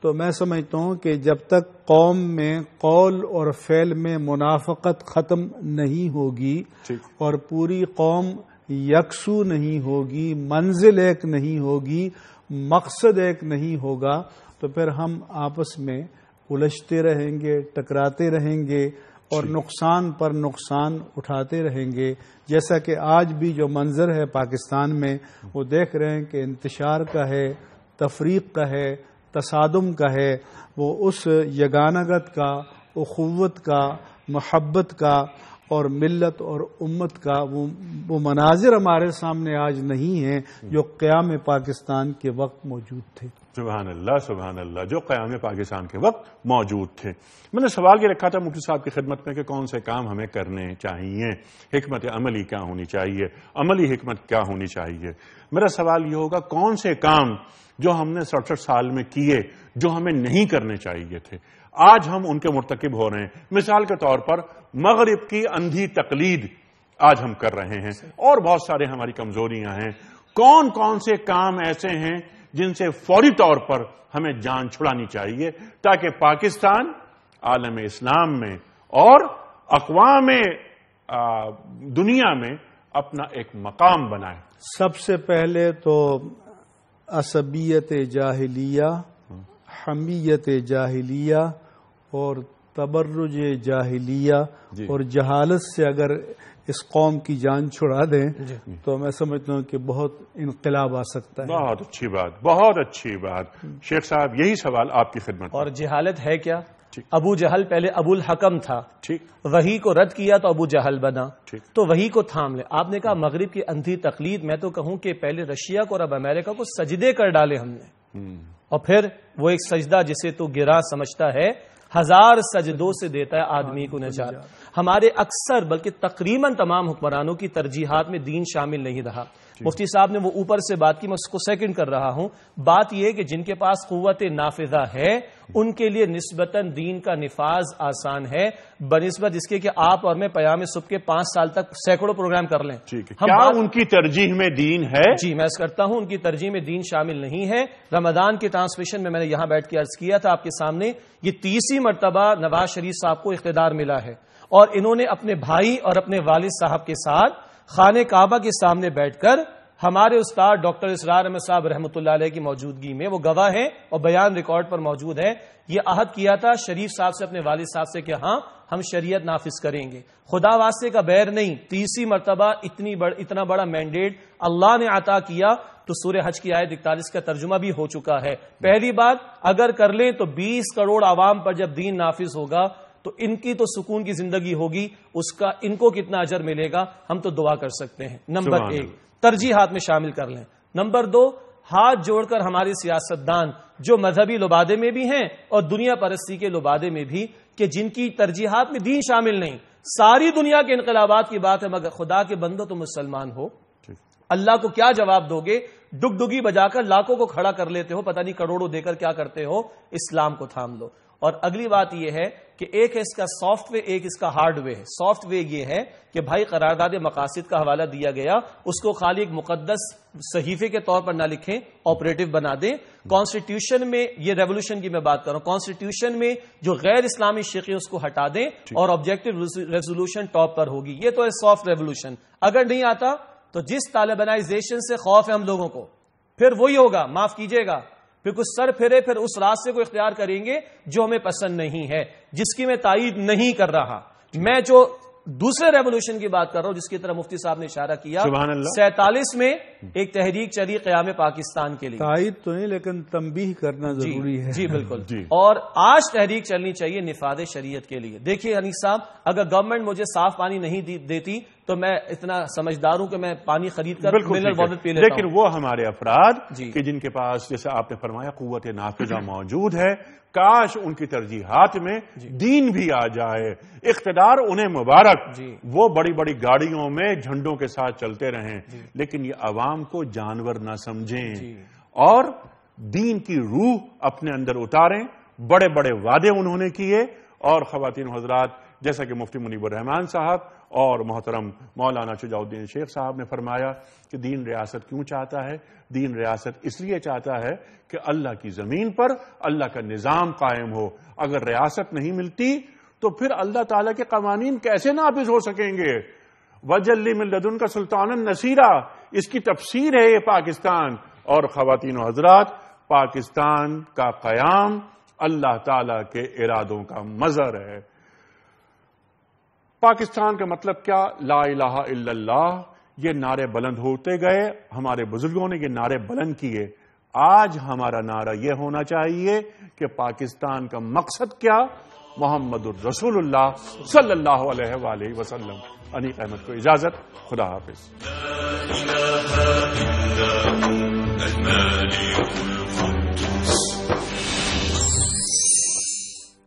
تو میں سمجھتا ہوں کہ جب تک قوم میں قول اور فعل میں منافقت ختم نہیں ہوگی اور پوری قوم یکسو نہیں ہوگی، منزل ایک نہیں ہوگی، مقصد ایک نہیں ہوگا، تو پھر ہم آپس میں الجھتے رہیں گے، ٹکراتے رہیں گے اور نقصان پر نقصان اٹھاتے رہیں گے. جیسا کہ آج بھی جو منظر ہے پاکستان میں، وہ دیکھ رہے ہیں کہ انتشار کا ہے، تفریق کا ہے، تصادم کا ہے. وہ اس یگانگت کا، اخوت کا، محبت کا اور ملت اور امت کا وہ مناظر ہمارے سامنے آج نہیں ہیں جو قیام پاکستان کے وقت موجود تھے. سبحان اللہ، سبحان اللہ، جو قیام پاکستان کے وقت موجود تھے. میں نے سوال یہ رکھا تھا مفتی صاحب کی خدمت میں کہ کون سے کام ہمیں کرنے چاہیے، حکمت عملی کیا ہونی چاہیے، عملی حکمت کیا ہونی چاہیے. میرا سوال یہ ہوگا کون سے کام جو ہم نے 67 سال میں کیے جو ہمیں نہیں کرنے چاہیے تھے، آج ہم ان کے مرتکب ہو رہے ہیں. مثال کے طور پر مغرب کی اندھی تقلید آج ہم کر رہے ہیں، اور بہت سارے ہماری کمزوریاں ہیں. کون کون سے کام ایسے ہیں جن سے فوری طور پر ہمیں جان چھڑانی چاہیے تاکہ پاکستان عالم اسلام میں اور اقوام دنیا میں اپنا ایک مقام بنائے؟ سب سے پہلے تو عصبیت جاہلیہ، حمیت جاہلیہ اور تبرج جاہلیہ اور جہالت سے اگر اس قوم کی جان چھڑا دیں تو میں سمجھتا ہوں کہ بہت انقلاب آ سکتا ہے. بہت اچھی بات، بہت اچھی بات. شیخ صاحب یہی سوال آپ کی خدمت. اور جہالت ہے کیا؟ ابو جہل پہلے ابو الحکم تھا، ٹھیک، وہی کو رد کیا تو ابو جہل بنا، ٹھیک، تو وہی کو تھام لے. آپ نے کہا مغرب کی اندھی تقلید، میں تو کہوں کہ پہلے رشیا کو اور اب امریکہ کو سجدے کر ڈالے ہم نے، اور پھر وہ ایک سجدہ جسے تو گرا سمجھتا ہے 1000 سجدوں سے دیتا ہے آدمی کو نجات. ہمارے اکثر بلکہ تقریباً تمام حکمرانوں کی ترجیحات میں دین شامل نہیں رہا. مفتی صاحب نے وہ اوپر سے بات کی، میں اس کو سیکنڈ کر رہا ہوں. بات یہ کہ جن کے پاس قوت نافذہ ہے ان کے لیے نسبتاً دین کا نفاذ آسان ہے بنسبت اس کے کہ آپ اور میں پیام صبح کے 5 سال تک سینکڑوں پروگرام کر لیں. کیا ان کی ترجیح میں دین ہے؟ جی میں کرتا ہوں، ان کی ترجیح میں دین شامل نہیں ہے. رمضان کے ٹرانسمیشن میں نے یہاں بیٹھ کے عرض کیا تھا آپ کے سامنے، یہ 30 مرتبہ نواز شریف صاحب کو اقتدار ملا ہے اور انہوں نے اپنے بھائی اور اپنے والد صاحب کے ساتھ خانہ کعبہ کے سامنے بیٹھ کر ہمارے استاد ڈاکٹر اسرار احمد صاحب رحمۃ اللہ علیہ کی موجودگی میں، وہ گواہ ہیں اور بیان ریکارڈ پر موجود ہے، یہ عہد کیا تھا شریف صاحب سے، اپنے والد صاحب سے کہ ہاں ہم شریعت نافذ کریں گے. خدا واسطے کا بیر نہیں، 30 مرتبہ اتنا بڑا مینڈیٹ اللہ نے عطا کیا تو سورہ حج کی آیت 41 کا ترجمہ بھی ہو چکا ہے. پہلی بات اگر کر لیں تو 20 کروڑ عوام پر جب دین نافذ ہوگا تو ان کی تو سکون کی زندگی ہوگی، اس کا ان کو کتنا اجر ملے گا ہم تو دعا کر سکتے ہیں. نمبر 1 ترجیحات میں شامل کر لیں. نمبر 2 ہاتھ جوڑ کر ہمارے سیاستدان جو مذہبی لبادے میں بھی ہیں اور دنیا پرستی کے لبادے میں بھی، کہ جن کی ترجیحات میں دین شامل نہیں، ساری دنیا کے انقلابات کی بات ہے، مگر خدا کے بندو تو مسلمان ہو، اللہ کو کیا جواب دو گے؟ ڈگ ڈگی بجا کر لاکھوں کو کھڑا کر لیتے ہو، پتہ نہیں کروڑوں دے کر کیا کرتے ہو، اسلام کو تھام لو. اور اگلی بات یہ ہے کہ ایک ہے اس کا سافٹ وے، ایک اس کا ہارڈ وے ہے۔ سافٹ وے یہ ہے کہ بھائی قرارداد مقاصد کا حوالہ دیا گیا، اس کو خالی ایک مقدس صحیفے کے طور پر نہ لکھیں، آپریٹو بنا دیں۔ کانسٹیٹیوشن میں، یہ ریولوشن کی میں بات کر رہا ہوں، کانسٹیٹیوشن میں جو غیر اسلامی شق ہے اس کو ہٹا دیں اور آبجیکٹو ریزولوشن ٹاپ پر ہوگی۔ یہ تو ہے سافٹ ریولوشن۔ اگر نہیں آتا تو جس طالبانائزیشن سے خوف ہے ہم لوگوں کو، پھر وہی ہوگا، معاف کیجئے گا، پھر کچھ سر پھرے، پھر اس راستے کو اختیار کریں گے جو ہمیں پسند نہیں ہے، جس کی میں تائید نہیں کر رہا۔ میں جو دوسرے ریولوشن کی بات کر رہا ہوں جس کی طرح مفتی صاحب نے اشارہ کیا، 47 میں ایک تحریک چلی قیام پاکستان کے لیے، تائید تو نہیں لیکن تنبیہ کرنا ضروری ہے۔ جی بالکل، اور آج تحریک چلنی چاہیے نفاذ شریعت کے لیے۔ دیکھیے انیس صاحب، اگر گورنمنٹ مجھے صاف پانی نہیں دیتی تو میں اتنا سمجھدار ہوں کہ میں پانی خرید کر منرل واٹر پی لیتا ہوں، لیکن وہ ہمارے افراد کہ جن کے پاس جیسے آپ نے فرمایا قوت نافذہ موجود ہے، کاش ان کی ترجیحات میں دین بھی آ جائے، اقتدار انہیں مبارک، وہ بڑی بڑی گاڑیوں میں جھنڈوں کے ساتھ چلتے رہیں، لیکن یہ عوام کو جانور نہ سمجھیں اور دین کی روح اپنے اندر اتاریں۔ بڑے بڑے وعدے انہوں نے کیے، اور خواتین و حضرات جیسا کہ مفتی منیب الرحمان صاحب اور محترم مولانا شجاع الدین شیخ صاحب نے فرمایا کہ دین ریاست کیوں چاہتا ہے؟ دین ریاست اس لیے چاہتا ہے کہ اللہ کی زمین پر اللہ کا نظام قائم ہو۔ اگر ریاست نہیں ملتی تو پھر اللہ تعالیٰ کے قوانین کیسے نافذ ہو سکیں گے؟ وَجَلِّ مِن لَدُنْكَ سُلْطَانًا نَصِيرًا، اس کی تفسیر ہے یہ پاکستان۔ اور خواتین و حضرات، پاکستان کا قیام اللہ تعالیٰ کے ارادوں کا مظہر ہے۔ پاکستان کا مطلب کیا؟ لا الہ الا اللہ، یہ نعرے بلند ہوتے گئے، ہمارے بزرگوں نے یہ نعرے بلند کیے۔ آج ہمارا نعرہ یہ ہونا چاہیے کہ پاکستان کا مقصد کیا؟ محمد الرسول اللہ صلی اللہ علیہ وآلہ وسلم۔ انیق احمد کو اجازت، خدا حافظ۔